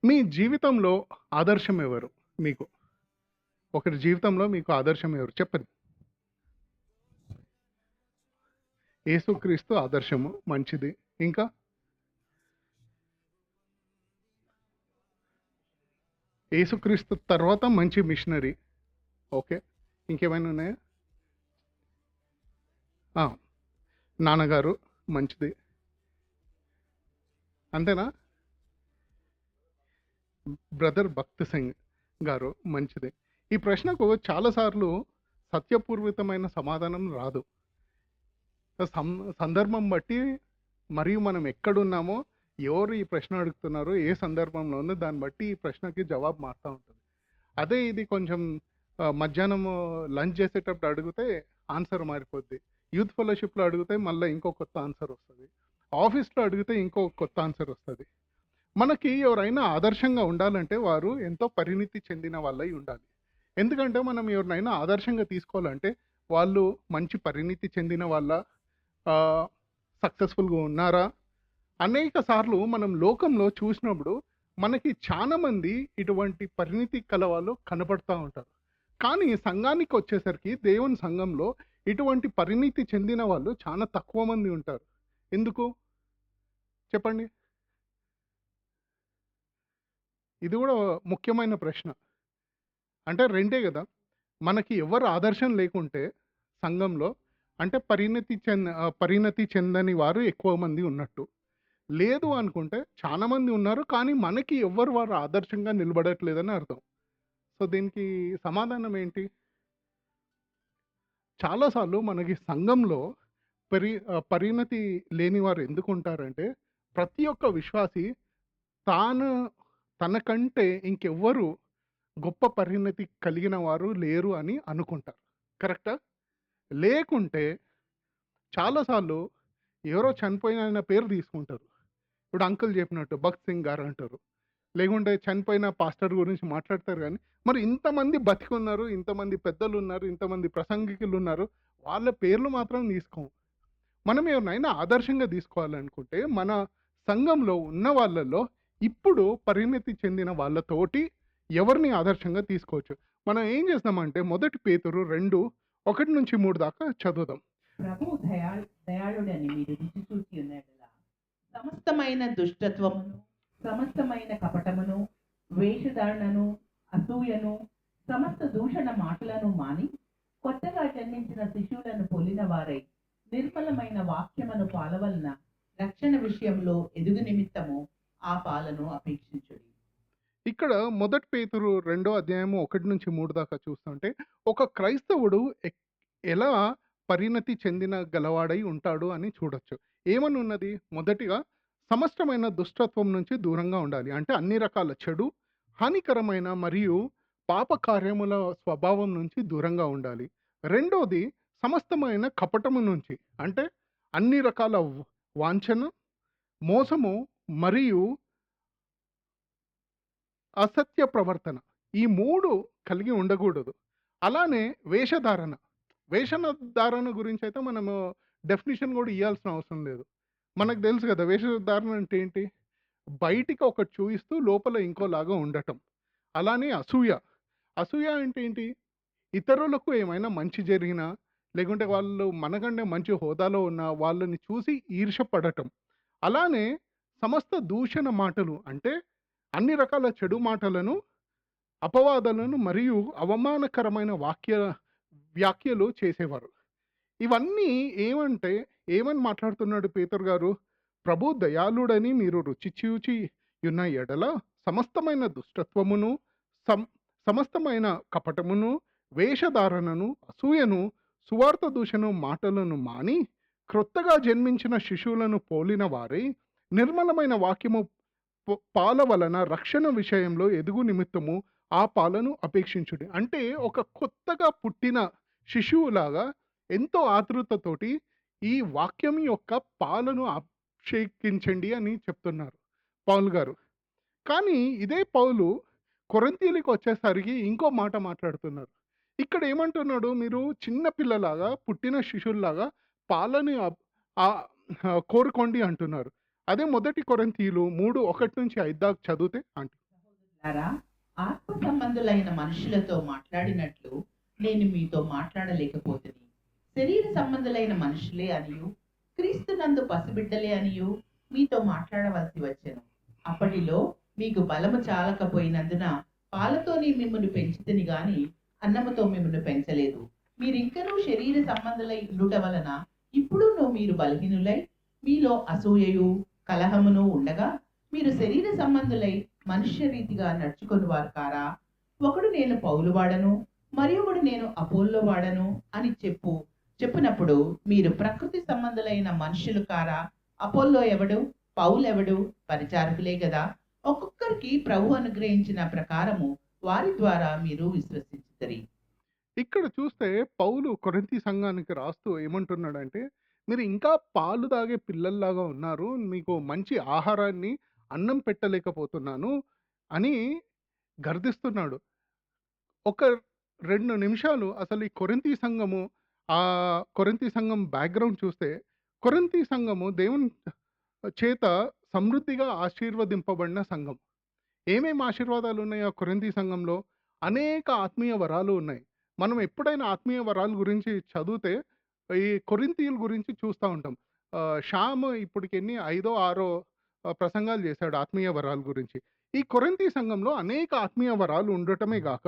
మీ జీవితంలో ఆదర్శం ఎవరు మీకు? ఒకరి జీవితంలో మీకు ఆదర్శం ఎవరు? చెప్పండి. యేసుక్రీస్తు ఆదర్శము మంచిది. ఇంకా? యేసుక్రీస్తు తర్వాత మంచి మిషనరీ. ఓకే. ఇంకేమైనా ఉన్నాయా? ఆ! నాన్నగారు మంచిది. అంతేనా? బ్రదర్ భక్త్ సింగ్ గారు మంచిది. ఈ ప్రశ్నకు చాలా సార్లు సత్యపూర్వితమైన సమాధానం రాదు. సం సందర్భం బట్టి మరియు మనం ఎక్కడున్నామో, ఎవరు ఈ ప్రశ్న అడుగుతున్నారో, ఏ సందర్భంలో ఉందో దాన్ని బట్టి ఈ ప్రశ్నకి జవాబు మారుతా ఉంటది. అదే ఇది కొంచెం మధ్యాహ్నము లంచ్ చేసేటప్పుడు అడిగితే ఆన్సర్ మారిపోద్ది. యూత్ ఫెలోషిప్‌లో అడిగితే మళ్ళా ఇంకో కొత్త ఆన్సర్ వస్తది. ఆఫీస్‌లో అడిగితే ఇంకో కొత్త ఆన్సర్ వస్తది. మనకి ఎవరైనా ఆదర్శంగా ఉండాలంటే వారు ఎంతో పరిణితి చెందిన వాళ్ళై ఉండాలి. ఎందుకంటే మనం ఎవరినైనా ఆదర్శంగా తీసుకోవాలంటే వాళ్ళు మంచి పరిణితి చెందిన వాళ్ళా? ఆహ్, సక్సెస్‌ఫుల్‌గా ఉన్నారా? అనేక సార్లు మనం లోకంలో చూసినప్పుడు మనకి చాలా మంది ఇటువంటి పరిణితి కలవాళ్ళు కనపడతా ఉంటారు. కానీ సంఘానికొచ్చేసరికి దేవుని సంఘంలో ఇటువంటి పరిణితి చెందిన వాళ్ళు చాలా తక్కువ మంది ఉంటారు. ఎందుకు? చెప్పండి. ఇది గూడా ముఖ్యమైన ప్రశ్న. అంటే రెండే గదా! మనకి ఎవరు ఆదర్శం లేకుంటే సంఘంలో అంటే పరిణతి చెందని వారు ఎక్కువ మంది ఉన్నట్టు. లేదు అనుకుంటే చాలా మంది ఉన్నారు. కానీ మనకి ఎవ్వరు వారు ఆదర్శంగా నిలబడట్లేదని అర్థం. సో, దీనికి సమాధానం ఏంటి? చాలా సార్లు మనకి సంఘంలో పరిణతి లేని వారు ఎందుకుంటారంటే, ప్రతి ఒక్క విశ్వాసి తాను తనకంటే ఇంకెవ్వరు గొప్ప పరిణతి కలిగిన వారు లేరు అని అనుకుంటారు. కరెక్టా? లేకుంటే చాలా సార్లు ఎవరో చనిపోయిన ఆయన పేరు తీసుకుంటారు. ఇప్పుడు అంకుల్ చెప్పినట్టు 'భగత్ సింగ్' గారు అంటారు. లేకుంటే చనిపోయిన పాస్టర్ గురించి మాట్లాడతారు గానీ, మరి ఇంతమంది బతికున్నారు, ఇంతమంది పెద్దలున్నారు, ఇంతమంది ప్రసంగికులున్నారు. వాళ్ళ పేర్లు మాత్రం తీసుకోము. మనం ఎవరినైనా ఆదర్శంగా తీసుకోవాలనుకుంటే, మన సంఘంలో ఉన్న వాళ్ళలో ఇప్పుడు పరిణతి చెందిన వాళ్ళతోటి ఎవరిని ఆదర్శంగా తీసుకోవచ్చు. మనం ఏం చేస్తామంటే, మొదటి పేతురు 2, 1-3 దాకా చదువుదాం. ప్రభువు దయాళుడని మీరు రుచి చూచి ఉన్నట్లా సమస్తమైన దుష్టత్వమును, సమస్తమైన కపటమును, వేషధారణను, అసూయను, సమస్త దూషణ మాటలను మాని కొత్తగా జన్మించిన శిశువులను పోలిన వారై నిర్మలమైన వాక్యమును పాలవలన రక్షణ విషయంలో ఎదుగు నిమిత్తము ఆ పాలను అపేక్షించుడి. ఇక్కడ మొదటి పేతురు 2 అధ్యాయము 1-3 దాకా చూస్తుంటే, ఒక క్రైస్తవుడు ఎలా పరిణతి చెందిన గలవాడై ఉంటాడు అని చూడొచ్చు. ఏమనున్నది? మొదటిగా సమస్తమైన దుష్టత్వం నుంచి దూరంగా ఉండాలి. అంటే అన్ని రకాల చెడు, హానికరమైన మరియు పాప కార్యముల స్వభావం నుంచి దూరంగా ఉండాలి. రెండోది సమస్తమైన కపటము నుంచి. అంటే అన్ని రకాల వాంఛన, మోసము మరియు అసత్య ప్రవర్తన. ఈ 3 కలిగి ఉండకూడదు. అలానే వేషధారణ. వేషధారణ గురించయితే మనము డెఫినిషన్ గూడా ఇయ్యాల్సిన అవసరం లేదు. మనకు తెలుసు గదా! వేషధారణ అంటే ఏంటి? బయటికి ఒకటి చూయిస్తూ లోపల ఇంకోలాగా ఉండటం. అలానే అసూయ. అసూయ అంటే ఏంటి? ఇతరులకు ఏమైనా మంచి జరిగినా, లేకుంటే వాళ్ళు మనకంటే మంచి హోదాలో ఉన్న వాళ్ళని చూసి ఈర్ష్య పడటం. అలానే సమస్త దూషణ మాటలు అంటే అన్ని రకాల చెడు మాటలను, అపవాదాలను మరియు అవమానకరమైన వ్యాఖ్యలు చేసేవారు. ఇవన్నీ ఏమంటే ఏమని మాట్లాడుతున్నాడు పేతురు గారు? ప్రభు దయాళుడని మీరు రుచి చూచి యున్న ఎడల సమస్తమైన దుష్టత్వమును, సం సమస్తమైన కపటమును, వేషధారణను, అసూయను, సువార్త దూషణ మాటలను మాని, క్రొత్తగా జన్మించిన శిశువులను పోలిన వారై, నిర్మలమైన వాక్యము పాల వలన రక్షణ విషయంలో ఎదుగు నిమిత్తము ఆ పాలను అపేక్షించుడి. అంటే ఒక కొత్తగా పుట్టిన శిశువులాగా ఎంతో ఆతృతతోటి ఈ వాక్యం యొక్క పాలను అభిషేకించండి అని చెప్తున్నారు పౌలు గారు. కానీ ఇదే పౌలు కొరింథీయులకి వచ్చేసరికి ఇంకో మాట మాట్లాడుతున్నారు. ఇక్కడ ఏమంటున్నాడు? మీరు చిన్న పిల్లలాగా, పుట్టిన శిశువుల్లాగా పాలని ఆహ్, కోరుకోండి అంటున్నారు. అదే మొదటి కొరింథీయులు 3, 1-5 దాకా చదివితే లారా, ఆత్మ సంబంధులైన మనుషులతో మాట్లాడినట్లు నేను మీతో మాట్లాడలేకపోతుంది. శరీర సంబంధులైన మనుషులే అనియు క్రీస్తునందు పసిబిడ్డలే అనియు మీతో మాట్లాడవలసి వచ్చెను. అప్పటిలో మీకు బలము చాలకపోయినందున పాలతోనే మిమ్మల్ని పెంచితిని గాని అన్నముతో మిమ్మల్ని పెంచలేదు. మీరింకనూ శరీర సంబంధులై ఉండుట వలన ఇప్పుడును మీరు బలహీనులై మీలో అసూయయు కలహమును ఉండగా మీరు శరీర సంబంధులై మనుష్య రీతిగా నడుచుకొని వారు కారా? ఒకడు నేను పౌలు వాడను, మరి ఒకడు నేను అపోల్లో వాడను అని చెప్పినప్పుడు మీరు ప్రకృతి సంబంధులైన మనుషులు కారా? అపోల్లో ఎవడు, పౌలు ఎవడు? పరిచారకులే కదా. ఒక్కొక్కరికి ప్రభు అనుగ్రహించిన ప్రకారము వారి ద్వారా మీరు విశ్వసించుతరి. ఇక్కడ చూస్తే పౌలు కొరింథీ సంఘానికి రాస్తూ ఏమంటున్నాడంటే, మీరు ఇంకా పాలు తాగే పిల్లల్లాగా ఉన్నారు. మీకు మంచి ఆహారాన్ని, అన్నం పెట్టలేకపోతున్నాను అని గర్దిస్తున్నాడు. ఒక 2 నిమిషాలు అసలు ఈ కొరింథీ సంఘము, కొరింథీ సంఘం బ్యాక్‌గ్రౌండ్ చూస్తే, కొరింథీ సంఘము దేవుని చేత సమృద్ధిగా ఆశీర్వదింపబడిన సంఘం. ఏమేమి ఆశీర్వాదాలు ఉన్నాయి ఆ కొరింథీ సంఘంలో? అనేక ఆత్మీయ వరాలు ఉన్నాయి. మనం ఎప్పుడైనా ఆత్మీయ వరాల గురించి చదివితే ఈ కొరింథీయుల గురించి చూస్తా ఉంటాం. శ్యామ్ ఇప్పటికెన్ని ఐదో, ఆరో ప్రసంగాలు చేశాడు ఆత్మీయ వరాల గురించి. ఈ కొరింథీ సంఘంలో అనేక ఆత్మీయ వరాలు ఉండటమే గాక,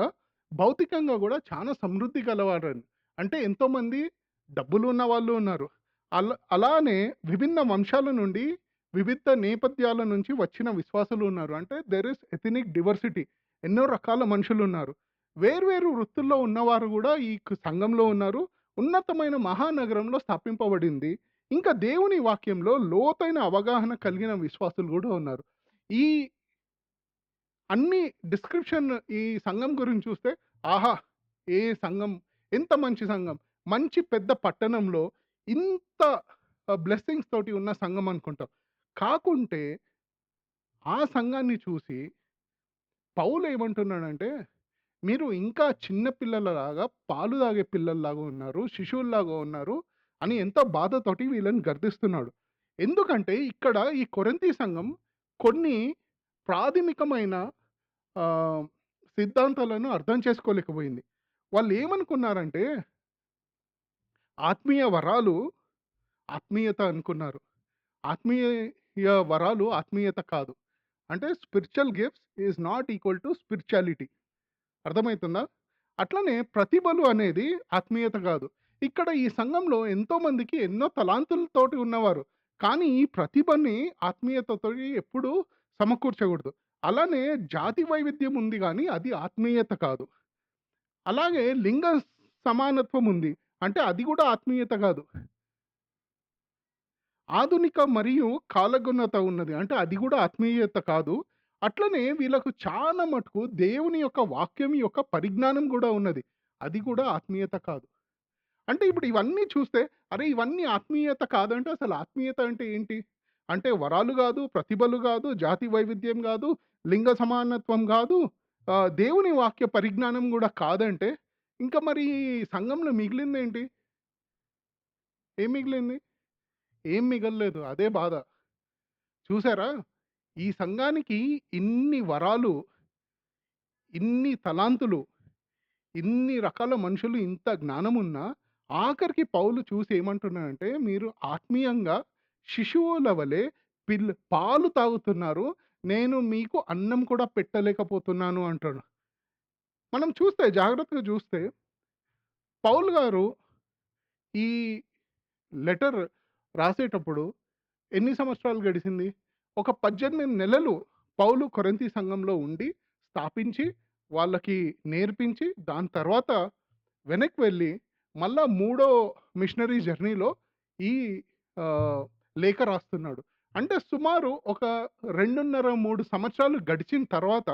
భౌతికంగా గూడా చాలా సమృద్ధి గలవారని. అంటే ఎంతోమంది డబ్బులు ఉన్న వాళ్ళు ఉన్నారు. అలానే విభిన్న వంశాల నుండి, వివిధ నేపథ్యాల నుంచి వచ్చిన విశ్వాసులు ఉన్నారు. అంటే దేర్ ఈస్ ఎథనిక్ డివర్సిటీ. ఎన్నో రకాల మనుషులున్నారు. వేర్వేరు వృత్తుల్లో ఉన్నవారు గూడా ఈ సంఘంలో ఉన్నారు. ఉన్నతమైన మహానగరంలో స్థాపింపబడింది. ఇంకా దేవుని వాక్యంలో లోతైన అవగాహన కలిగిన విశ్వాసులు గూడా ఉన్నారు. ఈ అన్ని డిస్క్రిప్షన్ ఈ సంఘం గురించి చూస్తే, ఆహా! ఏ సంఘం, ఎంత మంచి సంఘం. మంచి పెద్ద పట్టణంలో ఇంత బ్లెస్సింగ్స్ తోటి ఉన్న సంఘం అనుకుంటాం. కాకుంటే ఆ సంఘాన్ని చూసి పౌలు ఏమంటున్నాడంటే, మీరు ఇంకా చిన్న పిల్లలలాగా, పాలు తాగే పిల్లల్లాగా ఉన్నారు, శిశువుల్లాగా ఉన్నారు అని ఎంతో బాధతోటి వీళ్ళని గర్దిస్తున్నాడు. ఎందుకంటే ఇక్కడ ఈ కొరింథీ సంఘం కొన్ని ప్రాథమికమైన ఆహ్, సిద్ధాంతాలను అర్థం చేసుకోలేకపోయింది. వాళ్ళేమనుకున్నారంటే, ఆత్మీయ వరాలు ఆత్మీయత అనుకున్నారు. ఆత్మీయ వరాలు ఆత్మీయత కాదు. అంటే spiritual gifts is not equal to spirituality. అర్థమైతుందా? అట్లనే ప్రతిభలు అనేది ఆత్మీయత కాదు. ఇక్కడ ఈ సంఘంలో ఎంతోమందికి ఎన్నో తలాంతులతోటి ఉన్నవారు. కానీ ఈ ప్రతిభని ఆత్మీయతతోటి ఎప్పుడూ సమకూర్చకూడదు. అలానే జాతి వైవిధ్యం ఉంది గానీ అది ఆత్మీయత కాదు. అలాగే లింగ సమానత్వం ఉంది. అంటే అది గూడా ఆత్మీయత కాదు. ఆధునిక మరియు కాలగుణత ఉన్నది. అంటే అది గూడా ఆత్మీయత కాదు. అట్లనే వీళ్ళకు చాలా మటుకు దేవుని యొక్క వాక్యం యొక్క పరిజ్ఞానం గూడా ఉన్నది. అది కూడా ఆత్మీయత కాదు. అంటే ఇప్పుడు ఇవన్నీ చూస్తే, అరే! ఇవన్నీ ఆత్మీయత కాదంటే అసలు ఆత్మీయత అంటే ఏంటి? అంటే వరాలు గాదు, ప్రతిభలు గాదు, జాతి వైవిధ్యం గాదు, లింగ సమానత్వం గాదు, దేవుని వాక్య పరిజ్ఞానం గూడా కాదంటే, ఇంకా మరి సంఘంలో మిగిలిందేంటి? ఏం మిగిలింది? ఏం మిగల్లేదు. అదే బాధ. చూసారా? ఈ సంఘానికి ఇన్ని వరాలు, ఇన్ని తలాంతులు, ఇన్ని రకాల మనుషులు, ఇంత జ్ఞానమున్నా, ఆఖరికి పౌలు చూసి ఏమంటున్నాడంటే, మీరు ఆత్మీయంగా శిశువుల వలె పాలు తాగుతున్నారు. నేను మీకు అన్నం కూడా పెట్టలేకపోతున్నాను అంటాడు. మనం చూస్తే, జాగ్రత్తగా చూస్తే, పౌలు గారు ఈ లెటర్ రాసేటప్పుడు ఎన్ని సంవత్సరాలు గడిసింది? ఒక 18 నెలలు పౌలు కొరింథీ సంఘంలో ఉండి, స్థాపించి, వాళ్ళకి నేర్పించి, దాని తర్వాత వెనక్కి వెళ్ళి, మళ్ళా మూడో మిషనరీ జర్నీలో ఈ లేఖ రాస్తున్నాడు. అంటే సుమారు ఒక 2.5, 3 సంవత్సరాలు గడిచిన తర్వాత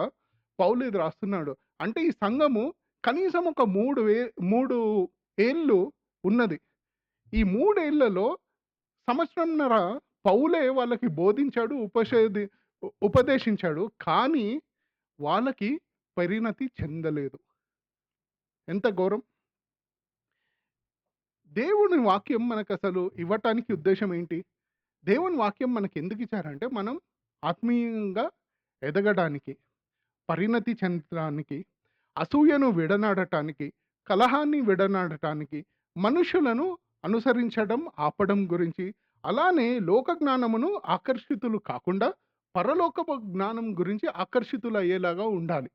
పౌలు ఇది రాస్తున్నాడు. అంటే ఈ సంఘము కనీసం ఒక 3 ఏళ్ళు ఉన్నది. ఈ 3 ఏళ్లలో సంవత్సరంన్నర పౌలే వాళ్ళకి బోధించాడు, ఉపదేశించాడు. కానీ వాళ్ళకి పరిణతి చెందలేదు. ఎంత ఘోరం! దేవుని వాక్యం మనకసలు ఇవ్వటానికి ఉద్దేశ్యం ఏంటి? దేవుని వాక్యం మనకెందుకిచ్చారంటే, మనం ఆత్మీయంగా ఎదగడానికి. పరిణతి చెందటానికి, అసూయను విడనాడటానికి, కలహాన్ని విడనాడటానికి, మనుషులను అనుసరించడం ఆపడం గురించి, అలానే లోక జ్ఞానమును ఆకర్షితులు కాకుండా పరలోకపు జ్ఞానం గురించి ఆకర్షితులయ్యేలాగా ఉండాలి.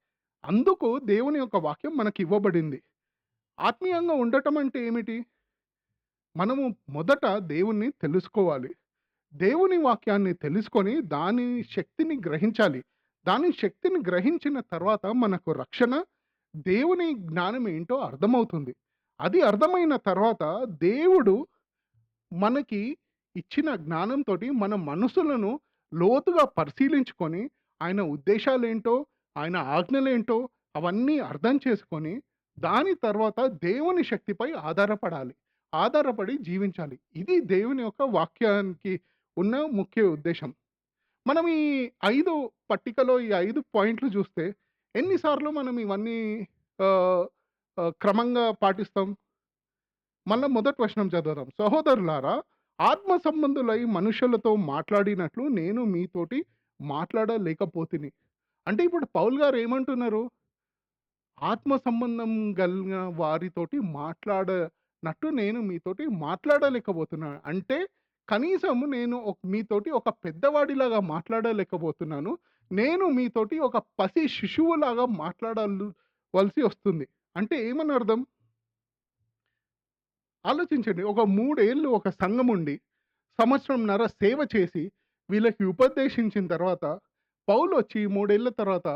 అందుకు దేవుని యొక్క వాక్యం మనకివ్వబడింది. ఆత్మీయంగా ఉండటం అంటే ఏమిటి? మనము మొదట దేవుణ్ణి తెలుసుకోవాలి. దేవుని వాక్యాన్ని తెలుసుకొని దాని శక్తిని గ్రహించాలి. దాని శక్తిని గ్రహించిన తర్వాత మనకు రక్షణ, దేవుని జ్ఞానం ఏంటో అర్థమవుతుంది. అది అర్థమైన తర్వాత దేవుడు మనకి ఇచ్చిన జ్ఞానంతోటి మన మనసులను లోతుగా పరిశీలించుకొని, ఆయన ఉద్దేశాలేంటో, ఆయన ఆజ్ఞలేంటో అవన్నీ అర్థం చేసుకొని, దాని తర్వాత దేవుని శక్తిపై ఆధారపడాలి. ఆధారపడి జీవించాలి. ఇది దేవుని యొక్క వాక్యానికి ఉన్న ముఖ్య ఉద్దేశ్యం. మనం ఈ 5 పట్టికలో ఈ 5 పాయింట్లు చూస్తే ఎన్ని సార్లు మనం ఇవన్నీ ఆహ్, క్రమంగా పాటిస్తాం? మళ్ళా మొదటి వచనం చదువుదాం. సహోదరులారా, ఆత్మ సంబంధులై మనుషులతో మాట్లాడినట్లు నేను మీతోటి మాట్లాడలేకపోతిని. అంటే ఇప్పుడు పౌలు గారు ఏమంటున్నారు? ఆత్మ సంబంధం కలిగిన వారితోటి మాట్లాడనట్టు నేను మీతోటి మాట్లాడలేకపోతున్నాను. అంటే కనీసం నేను మీతోటి ఒక పెద్దవాడిలాగా మాట్లాడలేకపోతున్నాను. నేను మీతోటి ఒక పసి శిశువులాగా వలసి వస్తుంది. అంటే ఏమని అర్థం? ఆలోచించండి. ఒక 3 ఏళ్ళు ఒక సంఘముండి, సంవత్సరంన్నర సేవ చేసి, వీళ్ళకి ఉపదేశించిన తర్వాత, పౌలొచ్చి 3 ఏళ్ల తర్వాత,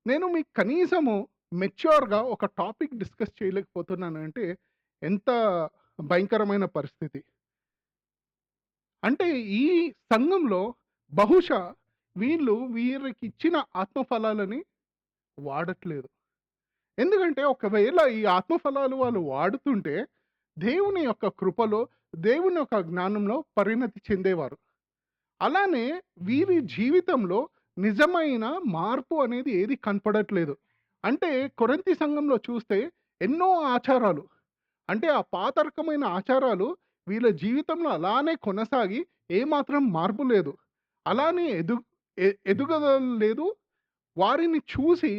నేను మీకు కనీసము మెచ్యూర్‌గా ఒక టాపిక్ డిస్కస్ చేయలేకపోతున్నానంటే, ఎంత భయంకరమైన పరిస్థితి. అంటే ఈ సంఘంలో బహుశా వీరికిచ్చిన ఆత్మఫలాలని వాడట్లేదు. ఎందుకంటే ఒకవేళ ఈ ఆత్మఫలాలు వాళ్ళు వాడుతుంటే, దేవుని యొక్క కృపలో, దేవుని యొక్క జ్ఞానంలో పరిణతి చెందేవారు. అలానే వీరి జీవితంలో నిజమైన మార్పు అనేది ఏది కనపడట్లేదు. అంటే కొరింథీ సంఘంలో చూస్తే ఎన్నో ఆచారాలు, అంటే ఆ పాత రకమైన ఆచారాలు వీళ్ళ జీవితంలో అలానే కొనసాగి ఏమాత్రం మార్పు లేదు. అలానే ఎదుగుదల లేదు. వారిని చూసి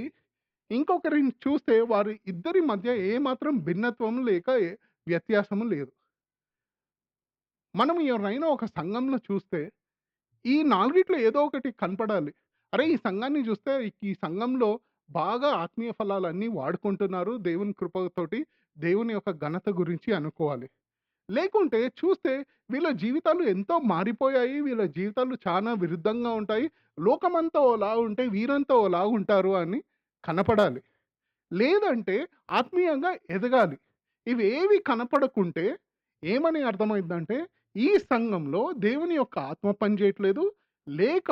ఇంకొకరిని చూస్తే వారి ఇద్దరి మధ్య ఏమాత్రం భిన్నత్వం లేక వ్యత్యాసము లేదు. మనం ఎవరైనా ఒక సంఘంలో చూస్తే ఈ 4 ఏదో ఒకటి కనపడాలి. అరే! ఈ సంఘాన్ని చూస్తే ఈ సంఘంలో బాగా ఆత్మీయ ఫలాలన్నీ వాడుకుంటున్నారు. దేవుని కృపతోటి, దేవుని యొక్క ఘనత గురించి అనుకోవాలి. లేకుంటే చూస్తే వీళ్ళ జీవితాలు ఎంతో మారిపోయాయి. వీళ్ళ జీవితాలు చానా విరుద్ధంగా ఉంటాయి. లోకమంతా ఓలా ఉంటే వీరంతా ఓలాగుంటారు అని కనపడాలి. లేదంటే ఆత్మీయంగా ఎదగాలి. ఇవేవి కనపడకుంటే ఏమని అర్థమైద్దంటే, ఈ సంఘంలో దేవుని యొక్క ఆత్మ పనిచేయట్లేదు. లేక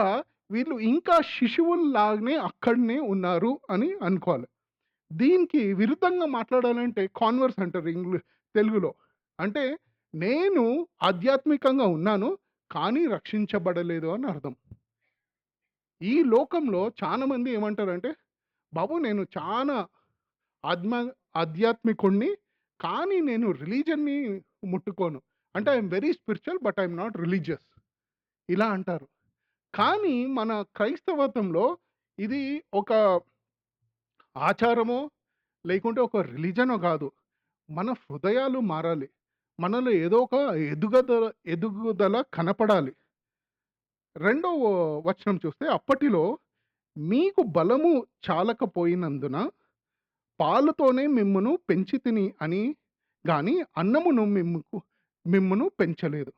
వీళ్ళు ఇంకా శిశువుల్లాగానే అక్కడనే ఉన్నారు అని అనుకోవాలి. దీనికి విరుద్ధంగా మాట్లాడాలంటే కాన్వర్స్ అంటారు తెలుగులో. అంటే నేను ఆధ్యాత్మికంగా ఉన్నాను. కానీ రక్షించబడలేదు అని అర్థం. ఈ లోకంలో చాలా మంది ఏమంటారంటే, బాబు నేను చానా ఆధ్మ ఆధ్యాత్మికుడిని. కానీ నేను రిలీజియన్‌ని ముట్టుకోను. అంటే I am very spiritual but I am not religious ఇలా అంటారు. కానీ మన క్రైస్తవత్వంలో ఇది ఒక ఆచారమో, లేకుంటే ఒక రిలీజనో గాదు. మన హృదయాలు మారాలి. మనలో ఏదో ఒక ఎదుగుదల కనపడాలి. రెండో వచనం చూస్తే అప్పటిలో మీకు బలము చాలకపోయినందున పాలుతోనే మిమ్మును పెంచితిని అని గాని అన్నమును మిమ్మును పెంచలేదు.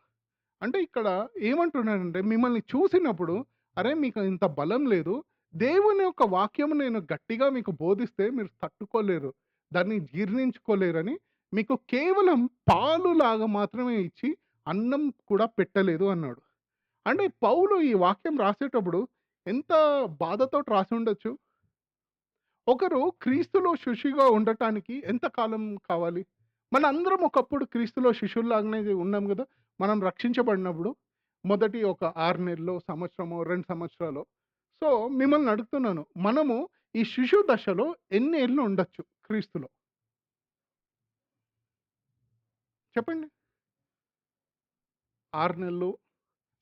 అంటే ఇక్కడ ఏమంటున్నాడంటే మిమ్మల్ని చూసినప్పుడు అరే! మీకు ఇంత బలం లేదు. దేవుని యొక్క వాక్యము నేను గట్టిగా మీకు బోధిస్తే మీరు తట్టుకోలేరు. దాన్ని జీర్ణించుకోలేరని మీకు కేవలం పాలులాగా మాత్రమే ఇచ్చి అన్నం కూడా పెట్టలేదు అన్నాడు. అంటే పౌలు ఈ వాక్యం రాసేటప్పుడు ఎంత బాధతోటి రాసుండొచ్చు. ఒకరు క్రీస్తులో శిష్యుగా ఉండటానికి ఎంత కాలం కావాలి? మనందరం ఒకప్పుడు క్రీస్తులో శిష్యుల్లాగానే ఉన్నాం గదా! మనం రక్షించబడినప్పుడు. మొదటి ఒక 6 నెల్లో, సంవత్సరమో, 2 సంవత్సరాలో. సో, మిమ్మల్ని అడుగుతున్నాను. మనము ఈ శిశు దశలో ఎన్ని ఏళ్ళు ఉండొచ్చు క్రీస్తులో? చెప్పండి. 6 నెలలు,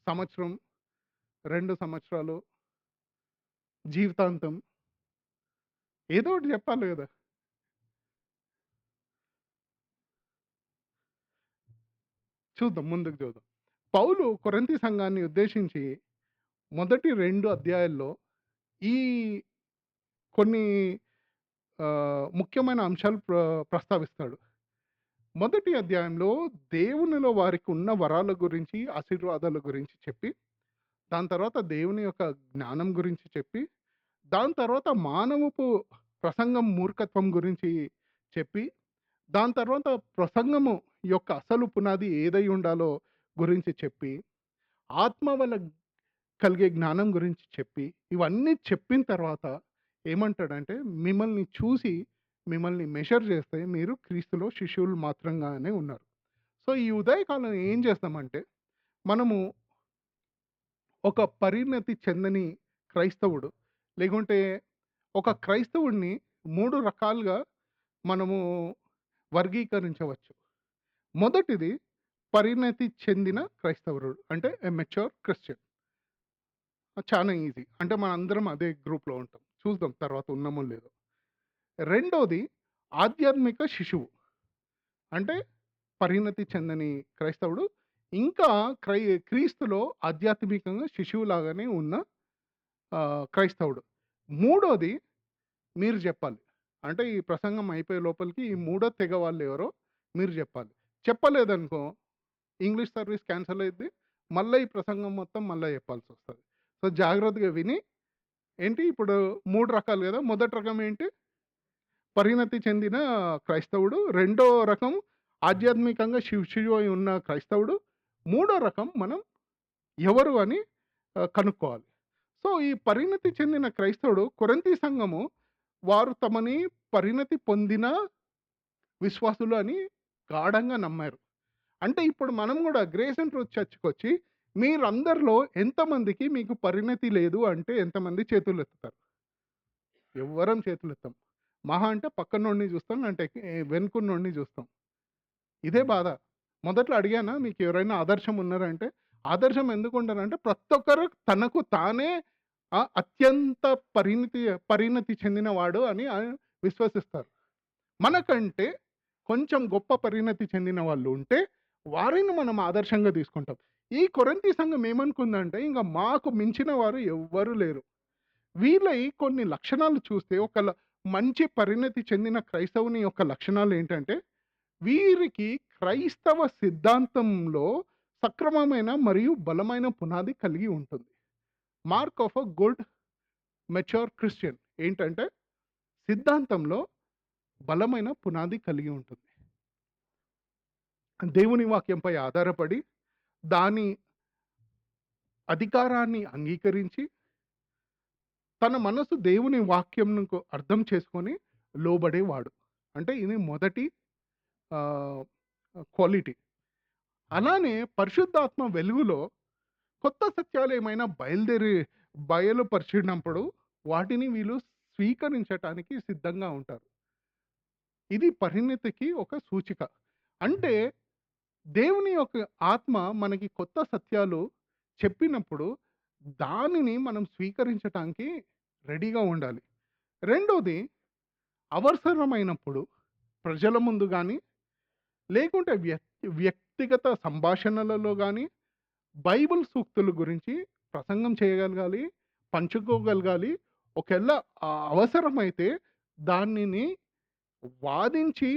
సంవత్సరం, 2 సంవత్సరాలు, జీవితాంతం. ఏదో ఒకటి చెప్పాలి గదా! చూద్దాం, ముందుకు చూద్దాం. పౌలు కొరింథీ సంఘాన్ని ఉద్దేశించి మొదటి 2 అధ్యాయాల్లో ఈ కొన్ని ముఖ్యమైన అంశాలు ప్రస్తావిస్తాడు. మొదటి అధ్యాయంలో దేవునిలో వారికున్న వరాల గురించి, ఆశీర్వాదాల గురించి చెప్పి, దాని తర్వాత దేవుని యొక్క జ్ఞానం గురించి చెప్పి, దాని తర్వాత మానవపు ప్రసంగం మూర్ఖత్వం గురించి చెప్పి, దాని తర్వాత ప్రసంగము యొక్క అసలు పునాది ఏదై ఉండాలో గురించి చెప్పి, ఆత్మ వల్ల కలిగే జ్ఞానం గురించి చెప్పి, ఇవన్నీ చెప్పిన తర్వాత ఏమంటాడంటే, మిమ్మల్ని చూసి మిమ్మల్ని మెషర్ చేస్తే మీరు క్రీస్తులో శిష్యులు మాత్రంగానే ఉన్నారు. సో, ఈ ఉదయకాలం ఏం చేస్తామంటే, మనము ఒక పరిణతి చెందని క్రైస్తవుడు, లేకుంటే ఒక క్రైస్తవుడిని 3 రకాలుగా మనము వర్గీకరించవచ్చు. మొదటిది పరిణతి చెందిన క్రైస్తవుడు. అంటే ఎ మెచ్యూర్ క్రిస్టియన్. చానా ఈజీ. అంటే మనందరం అదే గ్రూప్‌లో ఉంటాం. చూద్దాం తర్వాత ఉన్నామో లేదో. రెండోది ఆధ్యాత్మిక శిశువు. అంటే పరిణతి చెందని క్రైస్తవుడు. ఇంకా క్రీస్తులో ఆధ్యాత్మికంగా శిశువులాగానే ఉన్న క్రైస్తవుడు. మూడోది మీరు జెప్పాలి. అంటే ఈ ప్రసంగం అయిపోయే లోపలికి ఈ మూడో తెగ వాళ్ళెవరో మీరు జెప్పాలి. చెప్పలేదనుకో ఇంగ్లీష్ సర్వీస్ క్యాన్సెల్ అయిద్ది. మళ్ళా ఈ ప్రసంగం మొత్తం మళ్ళా జెప్పాల్సొస్తది. సో, జాగ్రత్తగా విని ఏంటి ఇప్పుడు 3 రకాలు గదా! మొదటి రకం ఏంటి? పరిణతి చెందిన క్రైస్తవుడు. రెండో రకం ఆధ్యాత్మికంగా శిశువై ఉన్న క్రైస్తవుడు. మూడో రకం మనం ఎవరు అని కనుక్కోవాలి. సో, ఈ పరిణతి చెందిన క్రైస్తవుడు కొరింథీ సంఘము వారు తమని పరిణతి పొందిన విశ్వాసులు అని గాఢంగా నమ్మారు. అంటే ఇప్పుడు మనం గూడా గ్రేస్ అండ్ ట్రూత్ చర్చ్‌కొచ్చి మీరందరిలో ఎంతమందికి మీకు పరిణతి లేదు అంటే ఎంతమంది చేతులెత్తుతారు? ఎవ్వరం చేతులెత్తం. మహా అంటే పక్కనోడిని చూస్తాం. అంటే వెనుకున్నోడిని చూస్తాం. ఇదే బాధ. మొదట్లో అడిగానా మీకెవరైనా ఆదర్శం ఉన్నారంటే, ఆదర్శం ఎందుకుంటారంటే ప్రతి ఒక్కరు తనకు తానే అత్యంత పరిణతి చెందినవాడు అని విశ్వసిస్తారు. మనకంటే కొంచెం గొప్ప పరిణతి చెందిన వాళ్ళు ఉంటే, వారిని మనం ఆదర్శంగా తీసుకుంటాం. ఈ కొరింథీ సంఘం ఏమనుకుందంటే, ఇంక మాకు మించిన వారు ఎవ్వరు లేరు. వీళ్ళయి కొన్ని లక్షణాలు చూస్తే మంచి పరిణతి చెందిన క్రైస్తవుని యొక్క లక్షణాలు ఏంటంటే, వీరికి క్రైస్తవ సిద్ధాంతంలో సక్రమమైన మరియు బలమైన పునాది కలిగి ఉంటుంది. Mark of a good mature Christian ఏంటంటే, సిద్ధాంతంలో బలమైన పునాది కలిగి ఉంటుంది. దేవుని వాక్యంపై ఆధారపడి, దాని అధికారాన్ని అంగీకరించి, తన మనసు దేవుని వాక్యంకు అర్థం చేసుకొని లోబడేవాడు. అంటే ఇది మొదటి ఆహ్, క్వాలిటీ. అలానే పరిశుద్ధాత్మ వెలుగులో కొత్త సత్యాలేమైనా బయలుపరిచినప్పుడు వాటిని వీళ్ళు స్వీకరించటానికి సిద్ధంగా ఉంటారు. ఇది పరిణతికి ఒక సూచిక. అంటే దేవుని యొక్క ఆత్మ మనకి కొత్త సత్యాలు చెప్పినప్పుడు దానిని మనం స్వీకరించటానికి రెడీగా ఉండాలి. రెండోది అవసరమైనప్పుడు ప్రజల ముందు గాని, లేకుంటే వ్యక్తిగత సంభాషణలలో గాని, బైబిల్ సూక్తుల గురించి ప్రసంగం చేయగలగాలి, పంచుకోగలగాలి. ఒకేళ అవసరమైతే దానిని వాదించి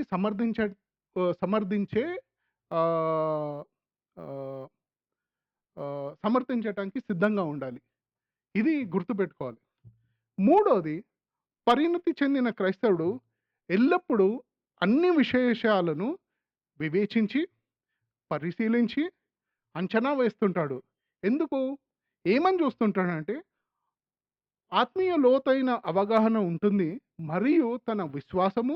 సమర్థించే ఆహ్, ఆహ్, సమర్థించటానికి సిద్ధంగా ఉండాలి. ఇది గుర్తుపెట్టుకోవాలి. మూడోది పరిణతి చెందిన క్రైస్తవుడు ఎల్లప్పుడూ అన్ని విశేషాలను వివేచించి, పరిశీలించి, అంచనా వేస్తుంటాడు. ఎందుకు? ఏమని చూస్తుంటాడంటే, ఆత్మీయ లోతైన అవగాహన ఉంటుంది. మరియు తన విశ్వాసము,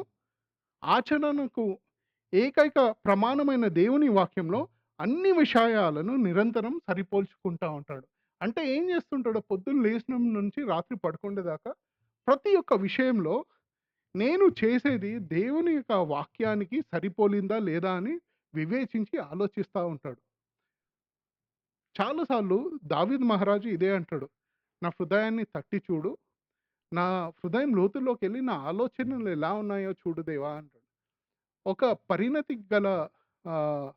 ఆచరణకు ఏకైక ప్రమాణమైన దేవుని వాక్యంలో అన్ని విషయాలను నిరంతరం సరిపోల్చుకుంటా ఉంటాడు. అంటే ఏం చేస్తుంటాడు? పొద్దున్న లేసినం నుంచి రాత్రి పడుకుండేదాకా ప్రతి ఒక్క విషయంలో నేను చేసేది దేవుని యొక్క వాక్యానికి సరిపోలిందా లేదా అని వివేచించి ఆలోచిస్తా ఉంటాడు. చాలా సార్లు దావీద్ మహారాజు ఇదే అంటాడు. నా హృదయాన్ని తట్టి చూడు. నా హృదయం లోతుల్లోకెళ్ళి నా ఆలోచనలు ఎలా ఉన్నాయో చూడు దేవా అంటాడు. ఒక పరిణతి గల ఆహ్,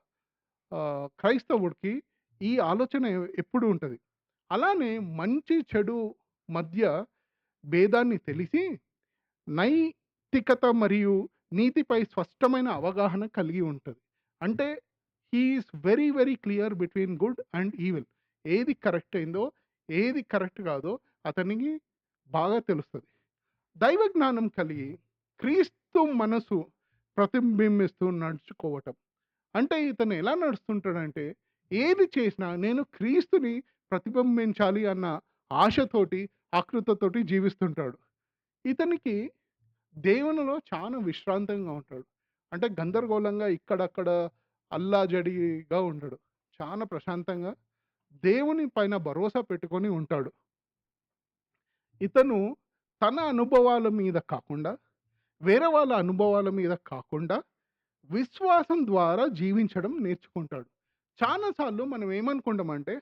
క్రైస్తవుడికి ఈ ఆలోచన ఎప్పుడు ఉంటది. అలానే మంచి, చెడు మధ్య భేదాన్ని తెలిసి నైతికత మరియు నీతిపై స్పష్టమైన అవగాహన కలిగి ఉంటది. అంటే he is very, very clear between good and evil. ఏది కరెక్ట్ అయిందో, ఏది కరెక్ట్ కాదో అతనికి బాగా తెలుస్తది. దైవ జ్ఞానం కలిగి క్రీస్తు మనసు ప్రతిబింబిస్తూ నడుచుకోవటం. అంటే ఇతను ఎలా నడుస్తుంటాడంటే, ఏది చేసినా నేను క్రీస్తుని ప్రతిబింబించాలి అన్న ఆశతోటి, ఆకృతతోటి జీవిస్తుంటాడు. ఇతనికి దేవునిలో చాలా విశ్రాంతంగా ఉంటాడు. అంటే గందరగోళంగా ఇక్కడక్కడ అల్లాజడిగా ఉండడు. చాలా ప్రశాంతంగా దేవుని పైన భరోసా పెట్టుకొని ఉంటాడు. ఇతను తన అనుభవాల మీద కాకుండా, వేరే వాళ్ళ అనుభవాల మీద కాకుండా విశ్వాసం ద్వారా జీవించడం నేర్చుకుంటాడు. చాలా సార్లు మనం ఏమనుకుంటామంటే,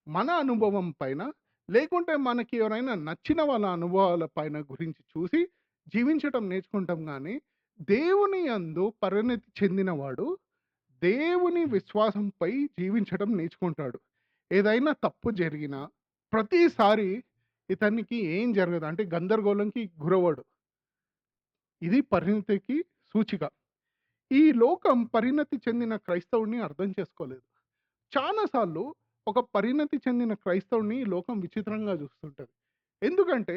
మన అనుభవం పైన, లేకుంటే మనకి ఎవరైనా నచ్చిన వాళ్ళ అనుభవాల పైన గురించి చూసి జీవించటం నేర్చుకుంటాం గానీ, దేవుని యందు పరిణతి చెందినవాడు దేవుని విశ్వాసంపై జీవించడం నేర్చుకుంటాడు. ఏదైనా తప్పు జరిగినా ప్రతిసారి ఇతనికి ఏం జరగదు. అంటే గందరగోళంకి గురవ్వడు. ఇది పరిణతికి సూచిక. ఈ లోకం పరిణతి చెందిన క్రైస్తవుడిని అర్థం చేసుకోలేదు. చాలా సార్లు ఒక పరిణతి చెందిన క్రైస్తవుడిని ఈ లోకం విచిత్రంగా చూస్తుంటది. ఎందుకంటే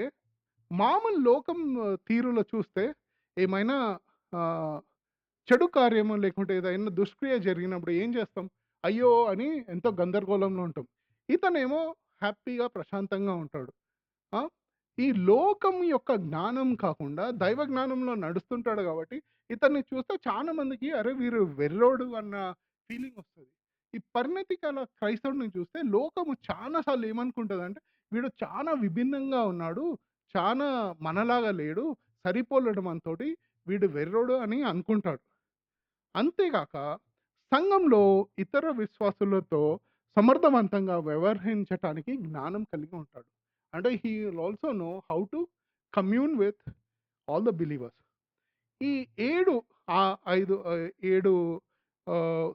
మామూలు లోకం తీరులో చూస్తే ఏమైనా ఆహ్, చెడు కార్యము లేకుంటే ఏదైనా దుష్క్రియ జరిగినప్పుడు ఏం చేస్తాం? అయ్యో! అని ఎంతో గందరగోళంలో ఉంటాం. ఇతనేమో హ్యాపీగా ప్రశాంతంగా ఉంటాడు. ఆ! ఈ లోకం యొక్క జ్ఞానం కాకుండా దైవ జ్ఞానంలో నడుస్తుంటాడు గాబట్టి, ఇతన్ని చూస్తే చాలా మందికి అరే! వీరు వెర్రోడు అన్న ఫీలింగొస్తది. ఈ పరిణతి గల క్రైస్తవుడిని చూస్తే లోకము చాలా సార్లు ఏమనుకుంటదంటే, వీడు చాలా విభిన్నంగా ఉన్నాడు. చానా మనలాగా లేడు. సరిపోలడు మనతోటి. వీడు వెర్రోడు అని అనుకుంటాడు. అంతేగాక సంఘంలో ఇతర విశ్వాసులతో సమర్థవంతంగా వ్యవహరించటానికి జ్ఞానం కలిగి ఉంటాడు. అంటే he will also know how to commune with all the believers. ఈ 7 7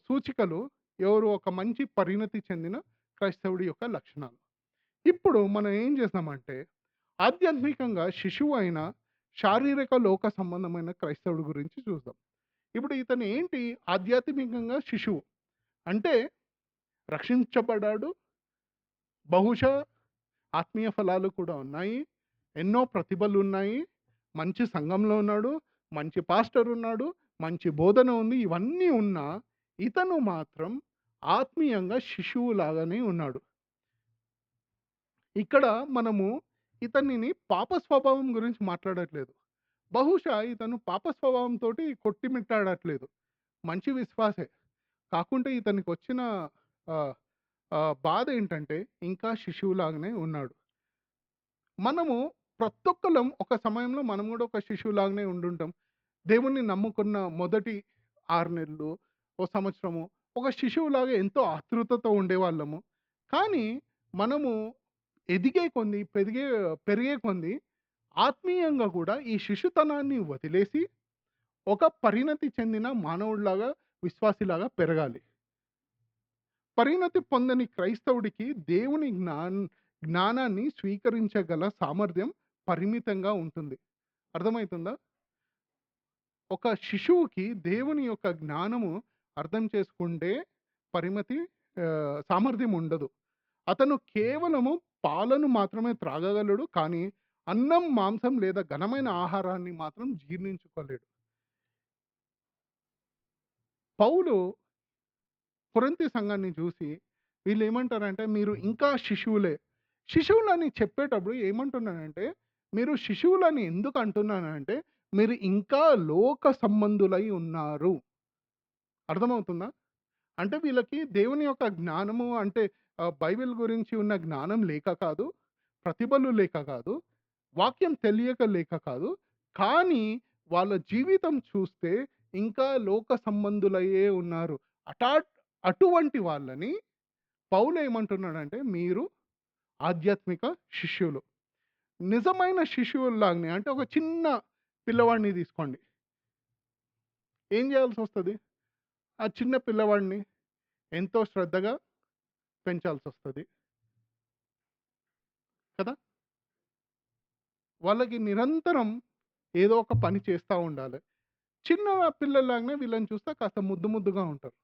సూచికలు ఎవరు ఒక మంచి పరిణతి చెందిన క్రైస్తవుడి యొక్క లక్షణాలు. ఇప్పుడు మనం ఏం చేసామంటే ఆధ్యాత్మికంగా శిశువు అయిన శారీరక లోక సంబంధమైన క్రైస్తవుడి గురించి చూద్దాం. ఇప్పుడు ఇతను ఏంటి ఆధ్యాత్మికంగా శిశువు. అంటే రక్షించబడ్డాడు. బహుశా ఆత్మీయ ఫలాలు కూడా ఉన్నాయి. ఎన్నో ప్రతిభలున్నాయి. మంచి సంఘంలో ఉన్నాడు. మంచి పాస్టర్ ఉన్నాడు. మంచి బోధన ఉంది. ఇవన్నీ ఉన్నా ఇతను మాత్రం ఆత్మీయంగా శిశువులాగానే ఉన్నాడు. ఇక్కడ మనము ఇతనిని పాప స్వభావం గురించి మాట్లాడట్లేదు. బహుశా ఇతను పాప స్వభావంతోటి కొట్టిమిట్టాడట్లేదు. మంచి విశ్వాసే. కాకుంటే ఇతనికొచ్చిన ఆహ్, బాధేంటంటే ఇంకా శిశువులాగానే ఉన్నాడు. మనము ప్రతొక్కలం ఒక సమయంలో మనం గూడా ఒక శిశువులాగానే ఉండుంటాం. దేవుణ్ణి నమ్ముకున్న మొదటి 6 నెలలు, ఓ సంవత్సరము ఒక శిశువులాగా ఎంతో ఆతృతతో ఉండేవాళ్ళము. కానీ మనము ఎదిగే కొంది, పెరిగే కొంది ఆత్మీయంగా గూడా ఈ శిశుతనాన్ని వదిలేసి ఒక పరిణతి చెందిన మానవుడిలాగా, విశ్వాసిలాగా పెరగాలి. పరిణతి పొందని క్రైస్తవుడికి దేవుని జ్ఞానాన్ని స్వీకరించగల సామర్థ్యం పరిమితంగా ఉంటుంది. అర్థమైతుందా? ఒక శిశువుకి దేవుని యొక్క జ్ఞానము అర్థం చేసుకుంటే పరిమితి సామర్థ్యం ఉండదు. అతను కేవలము పాలను మాత్రమే త్రాగగలడు. కానీ అన్నం, మాంసం లేదా ఘనమైన ఆహారాన్ని మాత్రం జీర్ణించుకోలేడు. పౌలు కొరింథీ సంఘాన్ని చూసి వీళ్ళేమంటారంటే, "మీరు ఇంకా శిశువులే." శిశువులని చెప్పేటప్పుడు ఏమంటున్నానంటే, మీరు శిశువులని ఎందుకు అంటున్నానంటే, మీరు ఇంకా లోక సంబంధులై ఉన్నారు. అర్థమవుతుందా? అంటే వీళ్ళకి దేవుని యొక్క జ్ఞానము అంటే బైబిల్ గురించి ఉన్న జ్ఞానం లేక కాదు, ప్రతిభలు లేక కాదు, వాక్యం తెలియక లేక కాదు. కానీ వాళ్ళ జీవితం చూస్తే ఇంకా లోక సంబంధులయ్యే ఉన్నారు. అటా అటువంటి వాళ్ళని పౌలు ఏమంటున్నాడంటే మీరు ఆధ్యాత్మిక శిష్యులు. నిజమైన శిశువుల్లాగానే అంటే ఒక చిన్న పిల్లవాడిని తీసుకోండి. ఏం చేయాల్సొస్తది? ఆ చిన్న పిల్లవాడిని ఎంతో శ్రద్ధగా పెంచాల్సొస్తది కదా! వాళ్ళకి నిరంతరం ఏదో ఒక పని చేస్తా ఉండాలి. చిన్న పిల్లల్లాగానే వీళ్ళని చూస్తే కాస్త ముద్దు ముద్దుగా ఉంటారు.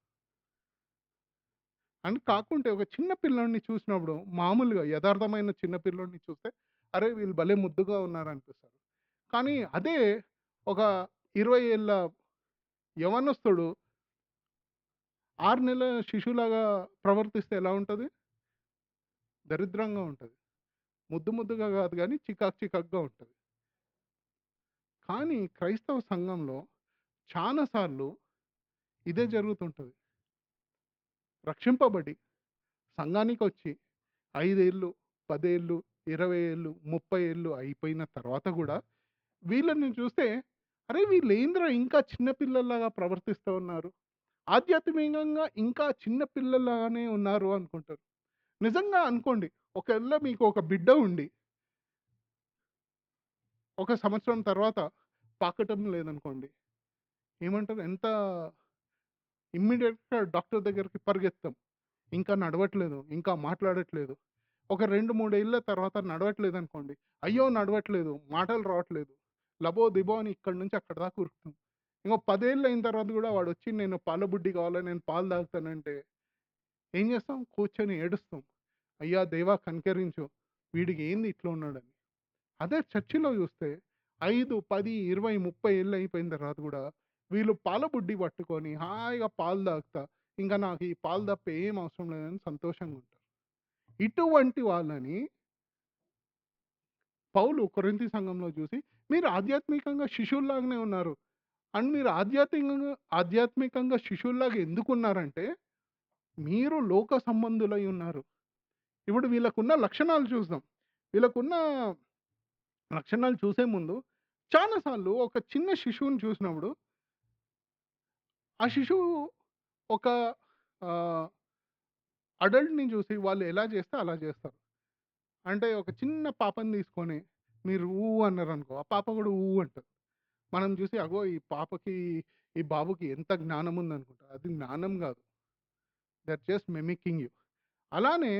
అని కాకుంటే ఒక చిన్న పిల్లోడిని చూసినప్పుడు మామూలుగా యదార్థమైన చిన్న పిల్లోడిని చూస్తే, అరే! వీళ్ళు భలే ముద్దుగా ఉన్నారనిపిస్తారు. కానీ అదే ఒక 20 ఏళ్ల యవ్వనస్తుడు 6 నెలల శిశువులాగా ప్రవర్తిస్తే ఎలా ఉంటది? దరిద్రంగా ఉంటది. ముద్దు ముద్దుగా గాదు గానీ చికాకు చికాకుగా ఉంటది. కానీ క్రైస్తవ సంఘంలో చానా సార్లు ఇదే జరుగుతుంటది. రక్షింపబడి సంఘానికొచ్చి 5 ఏళ్ళు, 10 ఏళ్ళు, 20 ఏళ్ళు, 30 ఏళ్ళు అయిపోయిన తర్వాత గూడా వీళ్ళని చూస్తే, అరే! వీళ్ళేందిరా ఇంకా చిన్న పిల్లల్లాగా ప్రవర్తిస్తూ ఉన్నారు. ఆధ్యాత్మికంగా ఇంకా చిన్న పిల్లల్లాగానే ఉన్నారు అనుకుంటారు. నిజంగా అనుకోండి. ఒకవేళ మీకు ఒక బిడ్డ ఉండి, ఒక సంవత్సరం తర్వాత పాకటం లేదనుకోండి. ఏమంటారు? ఎంత ఇమ్మీడియేట్‌గా డాక్టర్ దగ్గరికి పరిగెత్తాం. ఇంకా నడవట్లేదు, ఇంకా మాట్లాడట్లేదు. ఒక 2, 3 ఏళ్ల తర్వాత నడవట్లేదనుకోండి. అయ్యో! నడవట్లేదు, మాటలు రావట్లేదు. లబో దిబో అని ఇక్కడి నుంచి అక్కడి దాకా ఉరుకుతాం. ఇంకో 10 ఏళ్ళు అయిన తర్వాత గూడా వాడొచ్చి నేను పాల బుడ్డి కావాలి, నేను పాలు తాగుతానంటే ఏం చేస్తాం? కూర్చొని ఏడుస్తాం. అయ్యా దేవా కనికరించు. వీడికి ఏంది ఇట్లా ఉన్నాడని. అదే చర్చిలో చూస్తే 5, 10, 20, 30 ఏళ్ళు అయిపోయిన తర్వాత గూడా వీళ్ళు పాల బుడ్డి పట్టుకొని హాయిగా పాలు తాగుతా, ఇంక నాకు ఈ పాలు తప్ప ఏం అవసరం లేదని సంతోషంగా ఉంటారు. ఇటువంటి వాళ్ళని పౌలు కొరింథీ సంఘంలో చూసి, మీరు ఆధ్యాత్మికంగా శిశువుల్లాగానే ఉన్నారు. అండ్ మీరు ఆధ్యాత్మికంగా శిశువుల్లాగా ఎందుకున్నారంటే, మీరు లోక సంబంధులై ఉన్నారు. ఇప్పుడు వీళ్ళకున్న లక్షణాలు చూద్దాం. వీళ్ళకున్న లక్షణాలు చూసే ముందు చాలా సార్లు ఒక చిన్న శిశువుని చూసినప్పుడు, ఆ శిశువు ఒక ఆహ్, అడల్ట్‌ని చూసి వాళ్ళు ఎలా చేస్తే అలా చేస్తారు. అంటే ఒక చిన్న పాపని తీసుకొని మీరు ఊ అన్నారనుకో, ఆ పాప కూడా ఊ అంటది. మనం చూసి అగో! ఈ పాపకి, ఈ బాబుకి ఎంత జ్ఞానం ఉందనుకుంటా. అది జ్ఞానం గాదు. They are just mimicking you. అలానే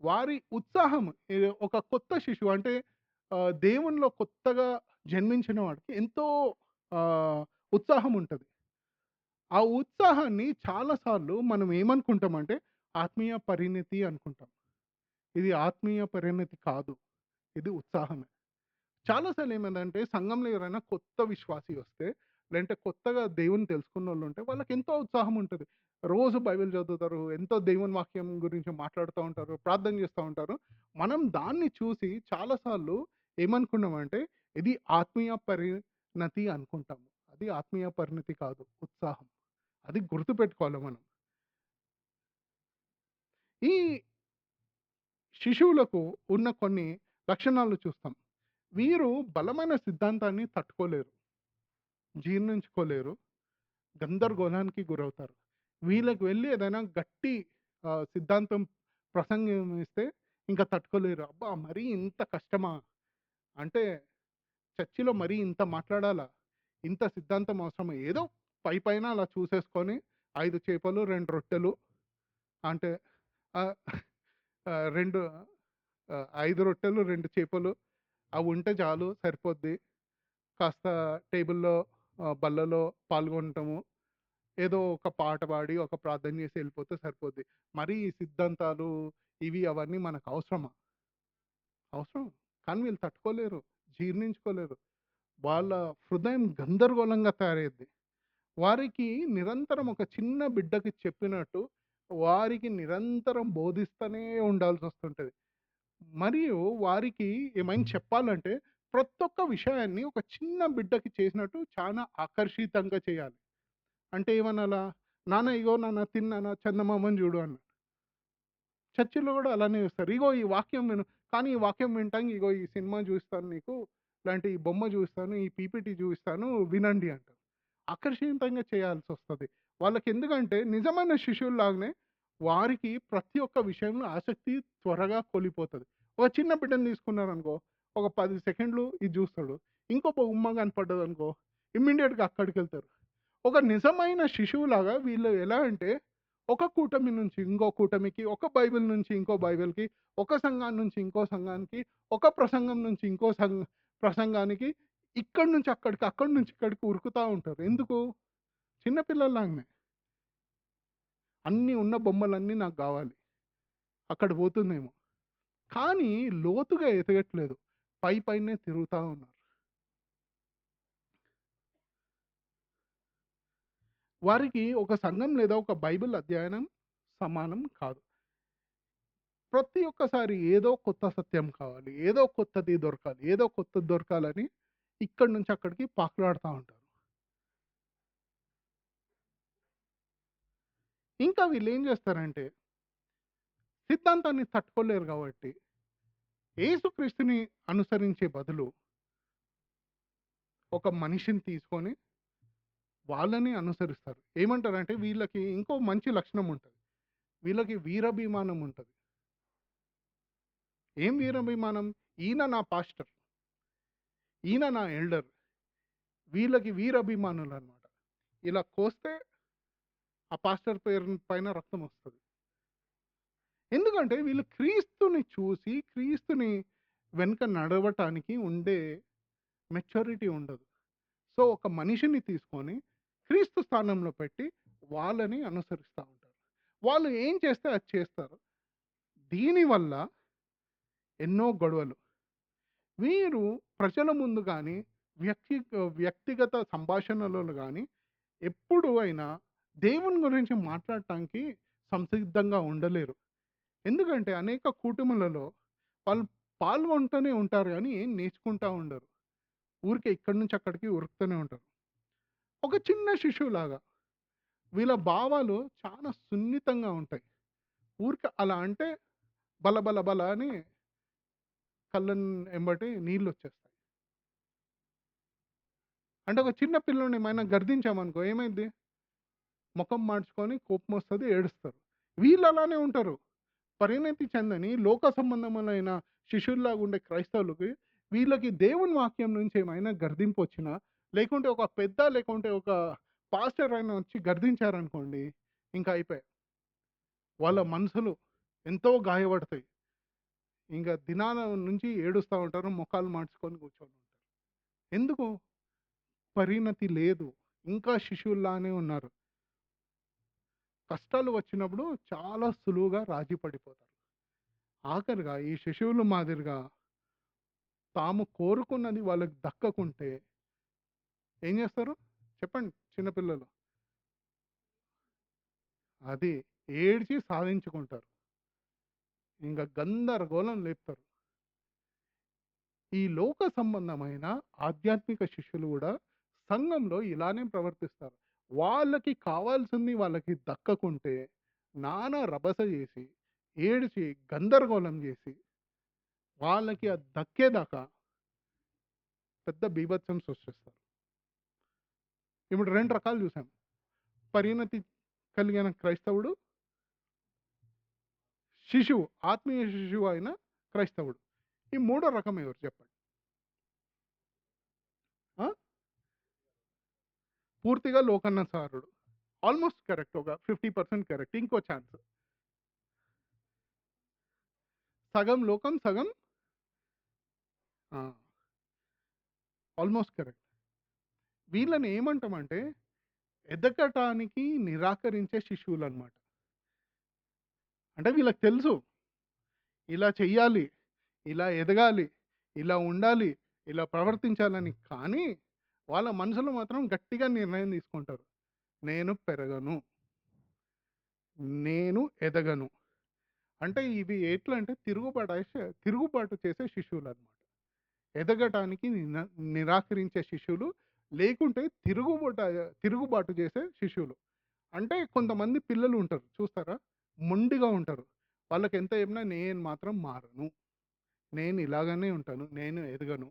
వారి ఉత్సాహం ఒక కొత్త శిశువు అంటే దేవునిలో కొత్తగా జన్మించిన వాడికి ఎంతో ఆహ్, ఉత్సాహం ఉంటది. ఆ ఉత్సాహాన్ని చాలా సార్లు మనం ఏమనుకుంటామంటే ఆత్మీయ పరిణతి అనుకుంటాం. ఇది ఆత్మీయ పరిణతి కాదు. ఇది ఉత్సాహమే. చాలా సార్లు ఏమైందంటే సంఘంలో ఎవరైనా కొత్త విశ్వాసి వస్తే, లేదంటే కొత్తగా దేవుని తెలుసుకున్నోళ్ళుంటే వాళ్ళకెంతో ఉత్సాహం ఉంటది. రోజు బైబిల్ చదువుతారు. ఎంతో దేవుని వాక్యం గురించి మాట్లాడుతా ఉంటారు. ప్రార్థన చేస్తా ఉంటారు. మనం దాన్ని చూసి చాలా సార్లు ఏమనుకున్నామంటే, ఇది ఆత్మీయ పరిణతి అనుకుంటాము. అది ఆత్మీయ పరిణతి కాదు. ఉత్సాహం. అది గుర్తుపెట్టుకోవాలి మనం. ఈ శిశువులకు ఉన్న కొన్ని లక్షణాలు చూస్తాం. వీరు బలమైన సిద్ధాంతాన్ని తట్టుకోలేరు. జీర్ణించుకోలేరు. గందరగోళానికి గురవుతారు. వీళ్ళకి వెళ్లి ఏదైనా గట్టి సిద్ధాంతం ప్రసంగం ఇస్తే ఇంకా తట్టుకోలేరు. అబ్బా! మరీ ఇంత కష్టమా? అంటే చర్చిలో మరీ ఇంత మాట్లాడాలా? ఇంత సిద్ధాంతం అవసరమా? ఏదో పైపైన అలా చూసేసుకొని 5 చేపలు, 2 రొట్టెలు అంటే ఆహ్, 2 5 రొట్టెలు, 2 చేపలు అవుంటే చాలు సరిపోద్ది. కాస్త టేబుల్‌లో బల్లలో పాల్గొనటము. ఏదో ఒక పాట పాడి, ఒక ప్రార్థన చేసి ఎళ్ళిపోతే సరిపోద్ది. మరీ ఈ సిద్ధాంతాలు ఇవి అవన్నీ మనకు అవసరమా? అవసరం. కానీ వీళ్ళు తట్టుకోలేరు. జీర్ణించుకోలేరు. వాళ్ళ హృదయం గందరగోళంగా తయారయ్యిద్ది. వారికి నిరంతరం ఒక చిన్న బిడ్డకి చెప్పినట్టు వారికి నిరంతరం బోధిస్తూనే ఉండాల్సొస్తుంటది. మరియు వారికి ఏమైనా చెప్పాలంటే ప్రతొక్క విషయాన్ని ఒక చిన్న బిడ్డకి చేసినట్టు చానా ఆకర్షితంగా చేయాలి. అంటే ఏమనాలా? నాన్న ఇగో నాన్న తిను నాన్న చందమామని జూడు అన్నా. చర్చిలో గూడా అలానే చేస్తారు. ఇగో ఈ వాక్యం విను. కానీ ఈ వాక్యం వింటానికి ఇగో ఈ సినిమా చూపిస్తాను నీకు. ఇలాంటి ఈ బొమ్మ చూపిస్తాను, ఈ పీపీటీ చూపిస్తాను వినండి అంటారు. ఆకర్షణీయంగా చేయాల్సొస్తది. వాళ్ళకెందుకంటే నిజమైన శిశువుల్లాగానే వారికి ప్రతి ఒక్క విషయంలో ఆసక్తి త్వరగా కొలిపోతది. ఒక చిన్న బిడ్డని తీసుకున్నారనుకో, ఒక 10 సెకండ్లు ఇది చూస్తాడు. ఇంకో బొమ్మ కనపడ్డదనుకో ఇమ్మీడియేట్‌గా అక్కడికెళ్తారు. ఒక నిజమైన శిశువులాగా వీళ్ళు ఎలా అంటే, ఒక కూటమి నుంచి ఇంకో కూటమికి, ఒక బైబిల్ నుంచి ఇంకో బైబిల్‌కి, ఒక సంఘాన్ని నుంచి ఇంకో సంఘానికి, ఒక ప్రసంగం నుంచి ఇంకో ప్రసంగానికి, ఇక్కడి నుంచి అక్కడికి, అక్కడి నుంచి ఇక్కడికి ఉరుకుతా ఉంటారు. ఎందుకు? చిన్న పిల్లల్లాగానే. అన్నీ ఉన్న బొమ్మలన్నీ నాకు గావాలి. అక్కడ పోతుందేమో. కానీ లోతుగా ఎదగట్లేదు. పైనే తిరుగుతా ఉన్నారు. వారికి ఒక సంఘం లేదా ఒక బైబిల్ అధ్యయనం సమానం కాదు. ప్రతి ఒక్కసారి ఏదో కొత్త సత్యం కావాలి. ఏదో కొత్తది దొరకాలి. ఏదో కొత్తది దొరకాలని ఇక్కడి నుంచి అక్కడికి పాకులాడుతా ఉంటారు. ఇంకా వీళ్ళేం చేస్తారంటే, సిద్ధాంతాన్ని తట్టుకోలేరు కాబట్టి, యేసుక్రీస్తుని అనుసరించే బదులు, ఒక మనిషిని తీసుకొని వాళ్ళని అనుసరిస్తారు. ఏమంటారంటే వీళ్ళకి ఇంకో మంచి లక్షణం ఉంటది. వీళ్ళకి వీరాభిమానం ఉంటది. ఏం వీరాభిమానం? ఈయన నా పాస్టర్. ఈయన నా ఎల్డర్. వీళ్ళకి వీరాభిమానులనమాట. ఇలా కోస్తే ఆ పాస్టర్ పేరు పైన రక్తం వస్తది. ఎందుకంటే వీళ్ళు క్రీస్తుని చూసి, క్రీస్తుని వెనక నడవటానికి ఉండే మెచ్యూరిటీ ఉండదు. సో, ఒక మనిషిని తీసుకొని క్రీస్తు స్థానంలో పెట్టి వాళ్ళని అనుసరిస్తా ఉంటారు. వాళ్ళు ఏం చేస్తే అది చేస్తారు. దీనివల్ల ఎన్నో గొడవలు. వీరు ప్రజల ముందు గాని, వ్యక్తి వ్యక్తిగత సంభాషణలలో గాని, ఎప్పుడు అయినా దేవుని గురించి మాట్లాడటానికి సంసిద్ధంగా ఉండలేరు. ఎందుకంటే అనేక కుటుంబాలలో వాళ్ళు పాల్గొంటూనే ఉంటారు గానీ, ఏం నేర్చుకుంటా ఉండరు. ఊరికే ఇక్కడి నుంచి అక్కడికి ఉరుకుతూనే ఉంటారు. ఒక చిన్న శిశువులాగా వీళ్ళ భావాలు చాలా సున్నితంగా ఉంటాయి. ఊరికే అలా అంటే బల బల బల అని కళ్ళన్ ఎంబటి నీళ్ళొచ్చేస్తాయి. అంటే ఒక చిన్న పిల్లోడిని ఏమైనా గర్దించామనుకో ఏమైద్ది? మొఖం మాడ్చుకొని కోపమొస్తది, ఏడుస్తారు. వీళ్ళు అలానే ఉంటారు. పరిణతి చెందని లోక సంబంధములైన శిష్యుల్లాగా ఉండే క్రైస్తవులకి వీళ్ళకి దేవుని వాక్యం నుంచి ఏమైనా గర్దింపొచ్చినా, లేకుంటే ఒక పెద్ద లేకుంటే ఒక పాస్టర్ అయినా వచ్చి గర్దించారనుకోండి, ఇంక అయిపాయే. వాళ్ళ మనసులు ఎంతో గాయపడతాయి. ఇంక దినాల నుంచి ఏడుస్తా ఉంటారు. మొఖాలు మాడ్చుకొని కూర్చొని ఉంటారు. ఎందుకు? పరిణతి లేదు. ఇంకా శిశువుల్లానే ఉన్నారు. కష్టాలు వచ్చినప్పుడు చాలా సులువుగా రాజీ పడిపోతారు. ఆఖరిగా ఈ శిశువులు మాదిరిగా తాము కోరుకున్నది వాళ్ళకి దక్కకుంటే ఏం చేస్తారు? చెప్పండి చిన్న పిల్లలు. అది ఏడ్చి సాధించుకుంటారు. ఇంక గందరగోళం లేపుతారు. ఈ లోక సంబంధమైన ఆధ్యాత్మిక శిష్యులు గూడా సంఘంలో ఇలానే ప్రవర్తిస్తారు. వాళ్ళకి కావాల్సింది వాళ్ళకి దక్కకుంటే నానా రభస జేసి, ఏడిచి, గందరగోళం జేసి, వాళ్ళకి అది దక్కేదాకా పెద్ద బీభత్సం సృష్టిస్తారు. ఇప్పుడు 2 రకాలు జూసాం. పరిణతి కలిగిన క్రైస్తవుడు, శిశువు, ఆత్మీయ శిశువు అయిన క్రైస్తవుడు. ఈ మూడో రకం ఎవరు చెప్పండి? ఆ! పూర్తిగా లోకన్నసారుడు. Almost correct. ఒక 50% కరెక్ట్. ఇంకో ఛాన్స్. సగం లోకం, సగం ఆ! Almost correct. వీళ్ళని ఏమంటామంటే ఎదగటానికి నిరాకరించే శిశువులనమాట. అంటే వీళ్ళకి తెలుసు. ఇలా చెయ్యాలి, ఇలా ఎదగాలి, ఇలా ఉండాలి, ఇలా ప్రవర్తించాలని. కానీ వాళ్ళ మనసులో మాత్రం గట్టిగా నిర్ణయం తీసుకుంటారు. నేను పెరగను. నేను ఎదగను. అంటే ఇవి ఎట్లా అంటే తిరుగుబాటు చేసే శిశువులనమాట. ఎదగటానికి నిరాకరించే శిశువులు, లేకుంటే తిరుగుబాటు చేసే శిశువులు. అంటే కొంతమంది పిల్లలు ఉంటారు చూస్తారా? మొండిగా ఉంటారు. వాళ్ళకెంత చెప్పినా నేను మాత్రం మారను. నేను ఇలాగనే ఉంటాను. నేను ఎదగను.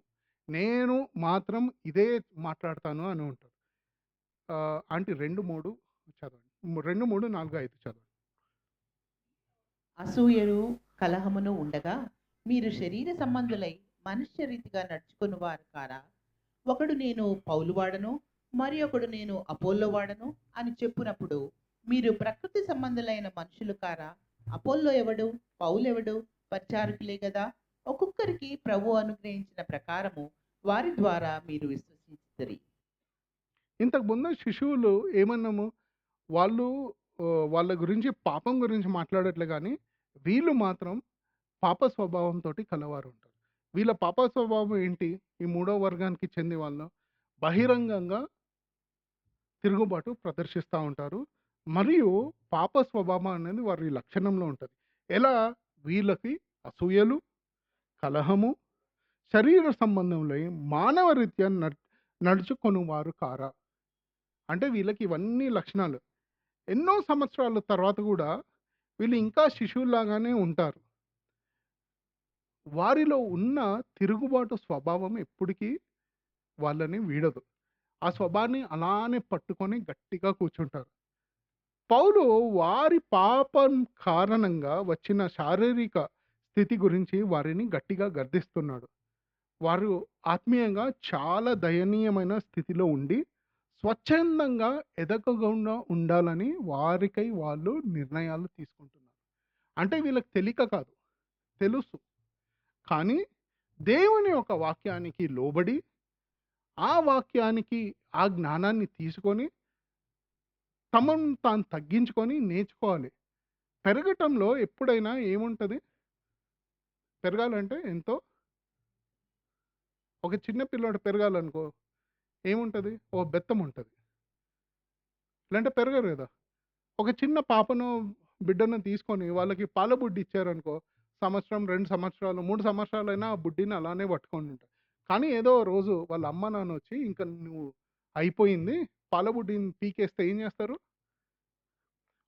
నేను మాత్రం ఇదే మాట్లాడతాను అని ఉంటారు. ఆంటీ 2, 3 చదవండి. 2, 3, 4, 5 చదవండి. అసూయను కలహమును ఉండగా మీరు శరీర సంబంధులై మనుష్య రీతిగా నడుచుకుని వారు కారా? ఒకడు నేను పౌలు వాడను, మరి ఒకడు నేను అపోల్లో వాడను అని చెప్పునప్పుడు మీరు ప్రకృతి సంబంధులైన మనుషులు కారా? అపోల్లో ఎవడు? పౌలు ఎవడు? పరిచారకులే కదా. ఒక్కొక్కరికి ప్రభు అనుగ్రహించిన ప్రకారము వారి ద్వారా మీరు విశ్వసించుతారు. ఇంతకు ముందు శిశువులు ఏమన్నాము? వాళ్ళు వాళ్ళ గురించి పాపం గురించి మాట్లాడట్లే గానీ, వీళ్ళు మాత్రం పాప స్వభావంతోటి కలవారుంటారు. వీళ్ళ పాప స్వభావం ఏంటి? ఈ మూడో వర్గానికి చెంది వాళ్ళు బహిరంగంగా తిరుగుబాటు ప్రదర్శిస్తా ఉంటారు. మరియు పాప స్వభావం అనేది వారి లక్షణంలో ఉంటది. ఎలా? వీళ్ళకి అసూయలు, కలహము, శరీర సంబంధంలో మానవ రీత్యా నడుచుకొనువారు కారా? అంటే వీళ్ళకి ఇవన్నీ లక్షణాలు. ఎన్నో సంవత్సరాల తర్వాత గూడా వీళ్ళు ఇంకా శిశువుల్లాగానే ఉంటారు. వారిలో ఉన్న తిరుగుబాటు స్వభావం ఎప్పటికీ వాళ్ళని వీడదు. ఆ స్వభావాన్ని అలానే పట్టుకొని గట్టిగా కూర్చుంటారు. పౌలు వారి పాపం కారణంగా వచ్చిన శారీరక స్థితి గురించి వారిని గట్టిగా గద్దిస్తున్నాడు. వారు ఆత్మీయంగా చాలా దయనీయమైన స్థితిలో ఉండి, స్వచ్ఛందంగా ఎదగకుండా ఉండాలని వారికై వాళ్ళు నిర్ణయాలు తీసుకుంటున్నారు. అంటే వీళ్ళకి తెలియక కాదు, తెలుసు. కానీ దేవుని యొక్క వాక్యానికి లోబడి, ఆ వాక్యానికి ఆ జ్ఞానాన్ని తీసుకొని, తమను తాను తగ్గించుకొని నేర్చుకోవాలి. పెరగటంలో ఎప్పుడైనా ఏముంటది? పెరగాలంటే ఎంతో ఒక చిన్న పిల్లోడు పెరగాలనుకో ఏముంటది? ఓ బెత్తం ఉంటది. ఇలాంటి పెరగరు గదా! ఒక చిన్న పాపను, బిడ్డను తీసుకొని వాళ్ళకి పాల బుడ్డి ఇచ్చారనుకో, సంవత్సరం, 2 సంవత్సరాలు, 3 సంవత్సరాలైనా ఆ బుడ్డిని అలానే పట్టుకొని ఉంటారు. కానీ ఏదో ఓ రోజు వాళ్ళ అమ్మ, నాన్న వచ్చి ఇంక నువ్వు అయిపోయింది, పాల బుడ్డిని పీకేస్తే ఏం చేస్తారు?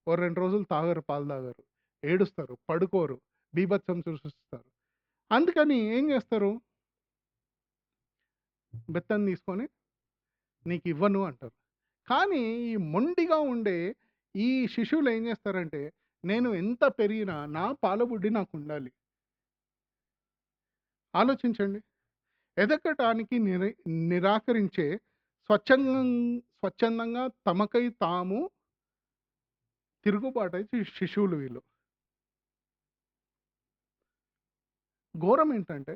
ఓ 2 రోజులు తాగరు, పాలు తాగరు. ఏడుస్తారు, పడుకోరు, బీభత్సం సృష్టిస్తారు. అందుకని ఏం చేస్తారు? బెత్తం తీసుకొని నీకివ్వను అంటారు. కానీ ఈ మొండిగా ఉండే ఈ శిశువులు ఏం చేస్తారంటే, నేను ఎంత పెరిగినా నా పాలబుడ్డి నాకుండాలి. ఆలోచించండి. ఎదగటానికి నిరాకరించే స్వచ్ఛంగం స్వచ్ఛందంగా తమకై తాము తిరుగుబాటై శిశువులు వీళ్ళు. ఘోరం ఏంటంటే,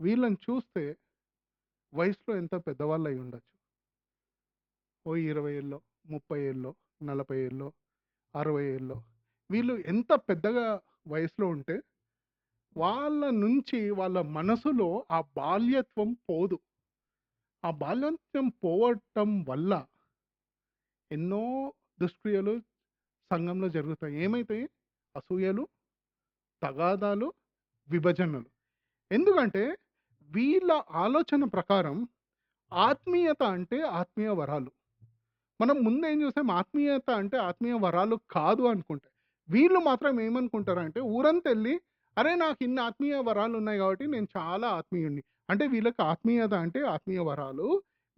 వీళ్ళని చూస్తే వయసులో ఎంతో పెద్దవాళ్ళై ఉండొచ్చు. ఓ 20 ఏళ్ళో, 30 ఏళ్ళో, 40 ఏళ్ళో, 60 ఏళ్ళో. వీళ్ళు ఎంత పెద్దగా వయసులో ఉంటే, వాళ్ళ నుంచి వాళ్ళ మనసులో ఆ బాల్యత్వం పోదు. ఆ బాల్యత్వం పోవటం వల్ల ఎన్నో దుష్క్రియలు సంఘంలో జరుగుతాయి. ఏమైతాయి? అసూయలు, తగాదాలు, విభజనలు. ఎందుకంటే వీళ్ళ ఆలోచన ప్రకారం ఆత్మీయత అంటే ఆత్మీయ వరాలు. మనం ముందేం చూసాం? ఆత్మీయత అంటే ఆత్మీయ వరాలు కాదు అనుకుంటే. వీళ్ళు మాత్రం ఏమనుకుంటారంటే ఊరంతెళ్ళి, అరే నాకు ఇన్ని ఆత్మీయ వరాలు ఉన్నాయి కాబట్టి నేను చాలా ఆత్మీయుడిని. అంటే వీళ్ళకి ఆత్మీయత అంటే ఆత్మీయ వరాలు.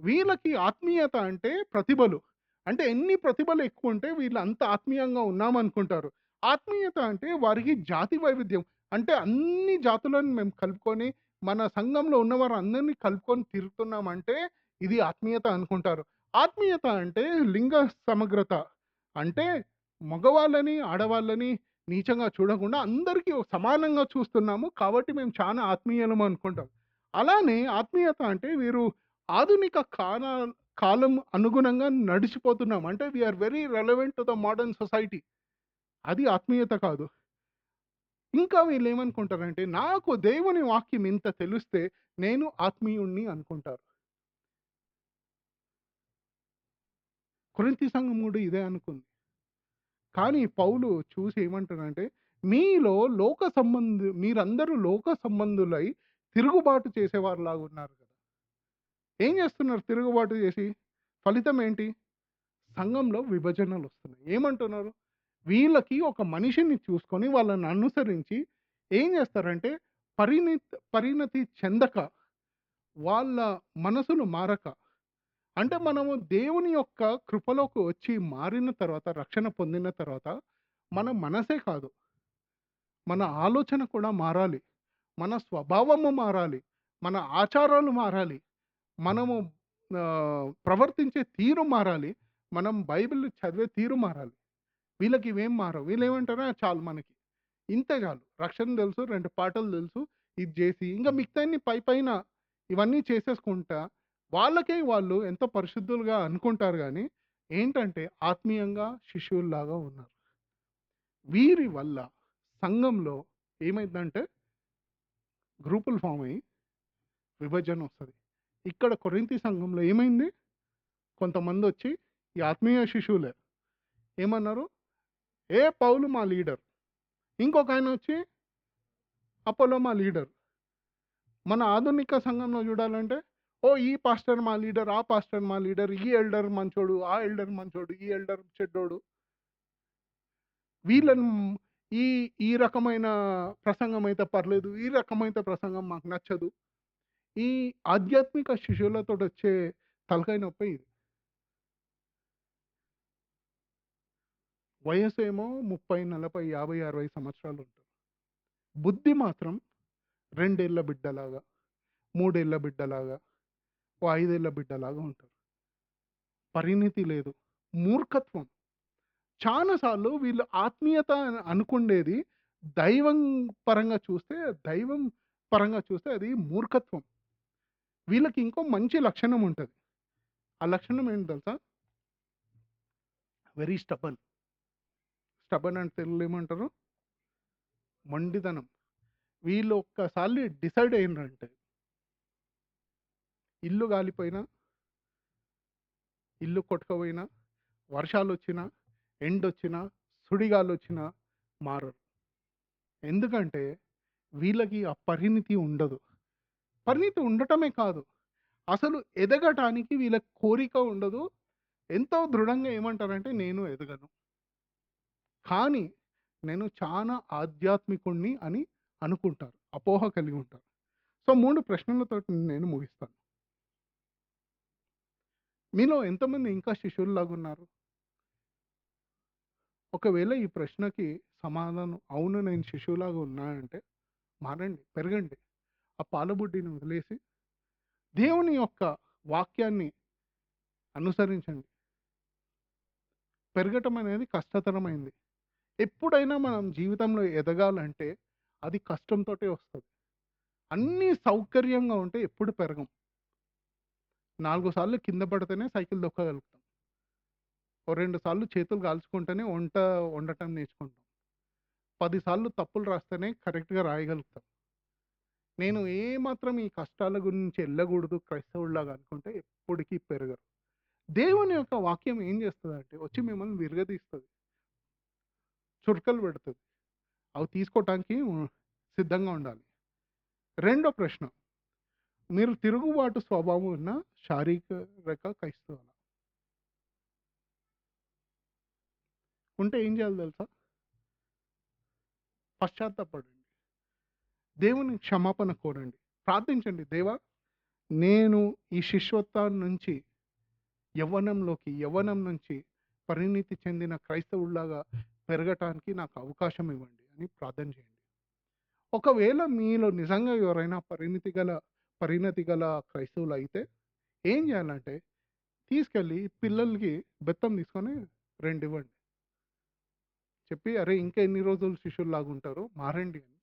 వీళ్ళకి ఆత్మీయత అంటే ప్రతిభలు. అంటే ఎన్ని ప్రతిభలు ఎక్కువుంటే వీళ్ళు అంత ఆత్మీయంగా ఉన్నామనుకుంటారు. ఆత్మీయత అంటే వారికి జాతి వైవిధ్యం. అంటే అన్ని జాతులను మేము కలుపుకొని, మన సంఘంలో ఉన్నవారు అందరిని కలుపుకొని తిరుగుతున్నామంటే ఇది ఆత్మీయత అనుకుంటారు. ఆత్మీయత అంటే లింగ సమగ్రత. అంటే మగవాళ్ళని, ఆడవాళ్ళని నీచంగా చూడకుండా అందరికీ సమానంగా చూస్తున్నాము. కాబట్టి మేము చాలా ఆత్మీయులం అనుకుంటాం. అలానే ఆత్మీయత అంటే వీరు ఆధునిక కాలం అనుగుణంగా నడిచిపోతున్నాం. అంటే we are very relevant to the modern society. అది ఆత్మీయత కాదు. ఇంకా వీళ్ళేమనుకుంటారంటే, నాకు దేవుని వాక్యం ఇంత తెలిస్తే నేను ఆత్మీయుడిని అనుకుంటారు. కొరింథీ సంఘం గూడా ఇదే అనుకుంది. కానీ పౌలు చూసి ఏమంటాడంటే, మీలో మీరందరూ లోక సంబంధులై తిరుగుబాటు చేసేవారిలాగా ఉన్నారు కదా! ఏం చేస్తున్నారు తిరుగుబాటు చేసి? ఫలితం ఏంటి? సంఘంలో విభజనలొస్తున్నాయి. ఏమంటున్నారు? వీళ్ళకి ఒక మనిషిని చూసుకొని వాళ్ళని అనుసరించి ఏం చేస్తారంటే, పరిణతి చెందక, వాళ్ళ మనసులు మారక, అంటే మనము దేవుని యొక్క కృపలోకి వచ్చి మారిన తర్వాత, రక్షణ పొందిన తర్వాత, మన మనసే కాదు, మన ఆలోచన కూడా మారాలి. మన స్వభావము మారాలి. మన ఆచారాలు మారాలి. మనము ప్రవర్తించే తీరు మారాలి. మనం బైబిల్ చదివే తీరు మారాలి. వీళ్ళకి ఇవేం మారవు. వీళ్ళేమంటారు, "ఆ! చాలు మనకి. ఇంతే చాలు. రక్షణ తెలుసు, 2 పాటలు తెలుసు. ఇది జేసి" ఇంక మిగతాయన్ని పైన ఇవన్నీ చేసేసుకుంటా వాళ్ళకే వాళ్ళు ఎంతో పరిశుద్ధులుగా అనుకుంటారు గానీ, ఏంటంటే ఆత్మీయంగా శిశువుల్లాగా ఉన్నారు. వీరి వల్ల సంఘంలో ఏమైద్దంటే గ్రూపులు ఫార్మ్ అయ్యి విభజనొస్తది. ఇక్కడ కొరింథీ సంఘంలో ఏమైంది? కొంతమందొచ్చి ఈ ఆత్మీయ శిశువులే ఏమన్నారు? పౌలు మా లీడర్. ఇంకొకాయనొచ్చి అపోలో మా లీడర్. మన ఆధునిక సంఘంలో చూడాలంటే, ఈ పాస్టర్ మా లీడర్, ఆ పాస్టర్ మా లీడర్, ఈ ఎల్డర్ మంచోడు, ఆ ఎల్డర్ మంచోడు, ఈ ఎల్డర్ చెడ్డోడు. వీళ్ళని ఈ ఈ రకమైన ప్రసంగం అయితే పర్లేదు. ఈ రకమైన ప్రసంగం మాకు నచ్చదు. ఈ ఆధ్యాత్మిక శిశువులతోటొచ్చే తలకాయ నొప్పే ఇది. వయసేమో 30, 40, 50, 60 సంవత్సరాలుంటది. బుద్ధి మాత్రం 2 ఏళ్ల బిడ్డలాగా, 3 ఏళ్ల బిడ్డలాగా, ఓ 5 ఏళ్ల బిడ్డలాగా ఉంటారు. పరిణితి లేదు. మూర్ఖత్వం. చానా సార్లు వీళ్ళు ఆత్మీయత అని అనుకుండేది దైవం దైవం పరంగా చూస్తే అది మూర్ఖత్వం. వీళ్ళకి ఇంకో మంచి లక్షణం ఉంటది. ఆ లక్షణం ఏంటి తెలుసా? Very stubborn. స్టబర్న్ అంటే తెలుగులో ఏమంటారు? మొండితనం. వీళ్ళు ఒక్కసారి డిసైడ్ అయిండ్రంటే ఇల్లు గాలిపోయినా, ఇల్లు కొట్టుకపోయినా, వర్షాలొచ్చినా, ఎండొచ్చినా, సుడిగాలొచ్చినా మారరు. ఎందుకంటే వీళ్ళకి ఆ పరిణితి ఉండదు. పరిణితి ఉండటమే కాదు, అసలు ఎదగటానికి వీళ్ళకి కోరిక ఉండదు. ఎంతో దృఢంగా ఏమంటారంటే నేను ఎదగను. కానీ నేను చాలా ఆధ్యాత్మికుడిని అని అనుకుంటారు. అపోహ కలిగి ఉంటారు. సో 3 ప్రశ్నలతోటి నేను ముగిస్తాను. మీలో ఎంతమంది ఇంకా శిశువుల్లాగున్నారు? ఒకవేళ ఈ ప్రశ్నకి సమాధానం అవును నేను శిశువులాగా ఉన్నా అంటే మారండి, పెరగండి. ఆ పాలబుడ్డిని వదిలేసి దేవుని యొక్క వాక్యాన్ని అనుసరించండి. పెరగటం అనేది కష్టతరమైంది. ఎప్పుడైనా మనం జీవితంలో ఎదగాలంటే అది కష్టంతోటే వస్తది. అన్నీ సౌకర్యంగా ఉంటే ఎప్పుడు పెరగం. 4 సార్లు కింద పడితేనే సైకిల్ తొక్కగలుగుతాం. ఓ 2 సార్లు చేతులు కాల్చుకుంటేనే వంట వండటం నేర్చుకుంటాం. 10 సార్లు తప్పులు రాస్తేనే కరెక్ట్‌గా రాయగలుగుతాం. నేను ఏమాత్రం ఈ కష్టాల గురించి ఎళ్ళకూడదు క్రైస్తవుడిలాగా అనుకుంటే ఎప్పటికీ పెరగరు. దేవుని యొక్క వాక్యం ఏం చేస్తదంటే వచ్చి మిమ్మల్ని విరగదీస్తది. చురకలు పెడతది. అవి తీసుకోవటానికి సిద్ధంగా ఉండాలి. రెండో ప్రశ్న. మీరు తిరుగుబాటు స్వభావం ఉన్న శారీరక క్రైస్తవులా? ఉంటే ఏం చేయాలో తెలుసా? పశ్చాత్తాపపడండి. దేవుని క్షమాపణ కోరండి. ప్రార్థించండి. దేవా! నేను ఈ శిష్యత్వం నుంచి యవ్వనం నుంచి పరిణితి చెందిన క్రైస్తవుడిలాగా పెరగటానికి నాకు అవకాశం ఇవ్వండి అని ప్రార్థన చేయండి. ఒకవేళ మీలో నిజంగా ఎవరైనా పరిణతి గల క్రైస్తవులైతే ఏం చేయాలంటే తీసుకెళ్ళి పిల్లలకి బెత్తం తీసుకొని 2 ఇవ్వండి. చెప్పి, "అరే! ఇంకా ఎన్ని రోజులు శిష్యుల్లాగా ఉంటారు, మారండి" అని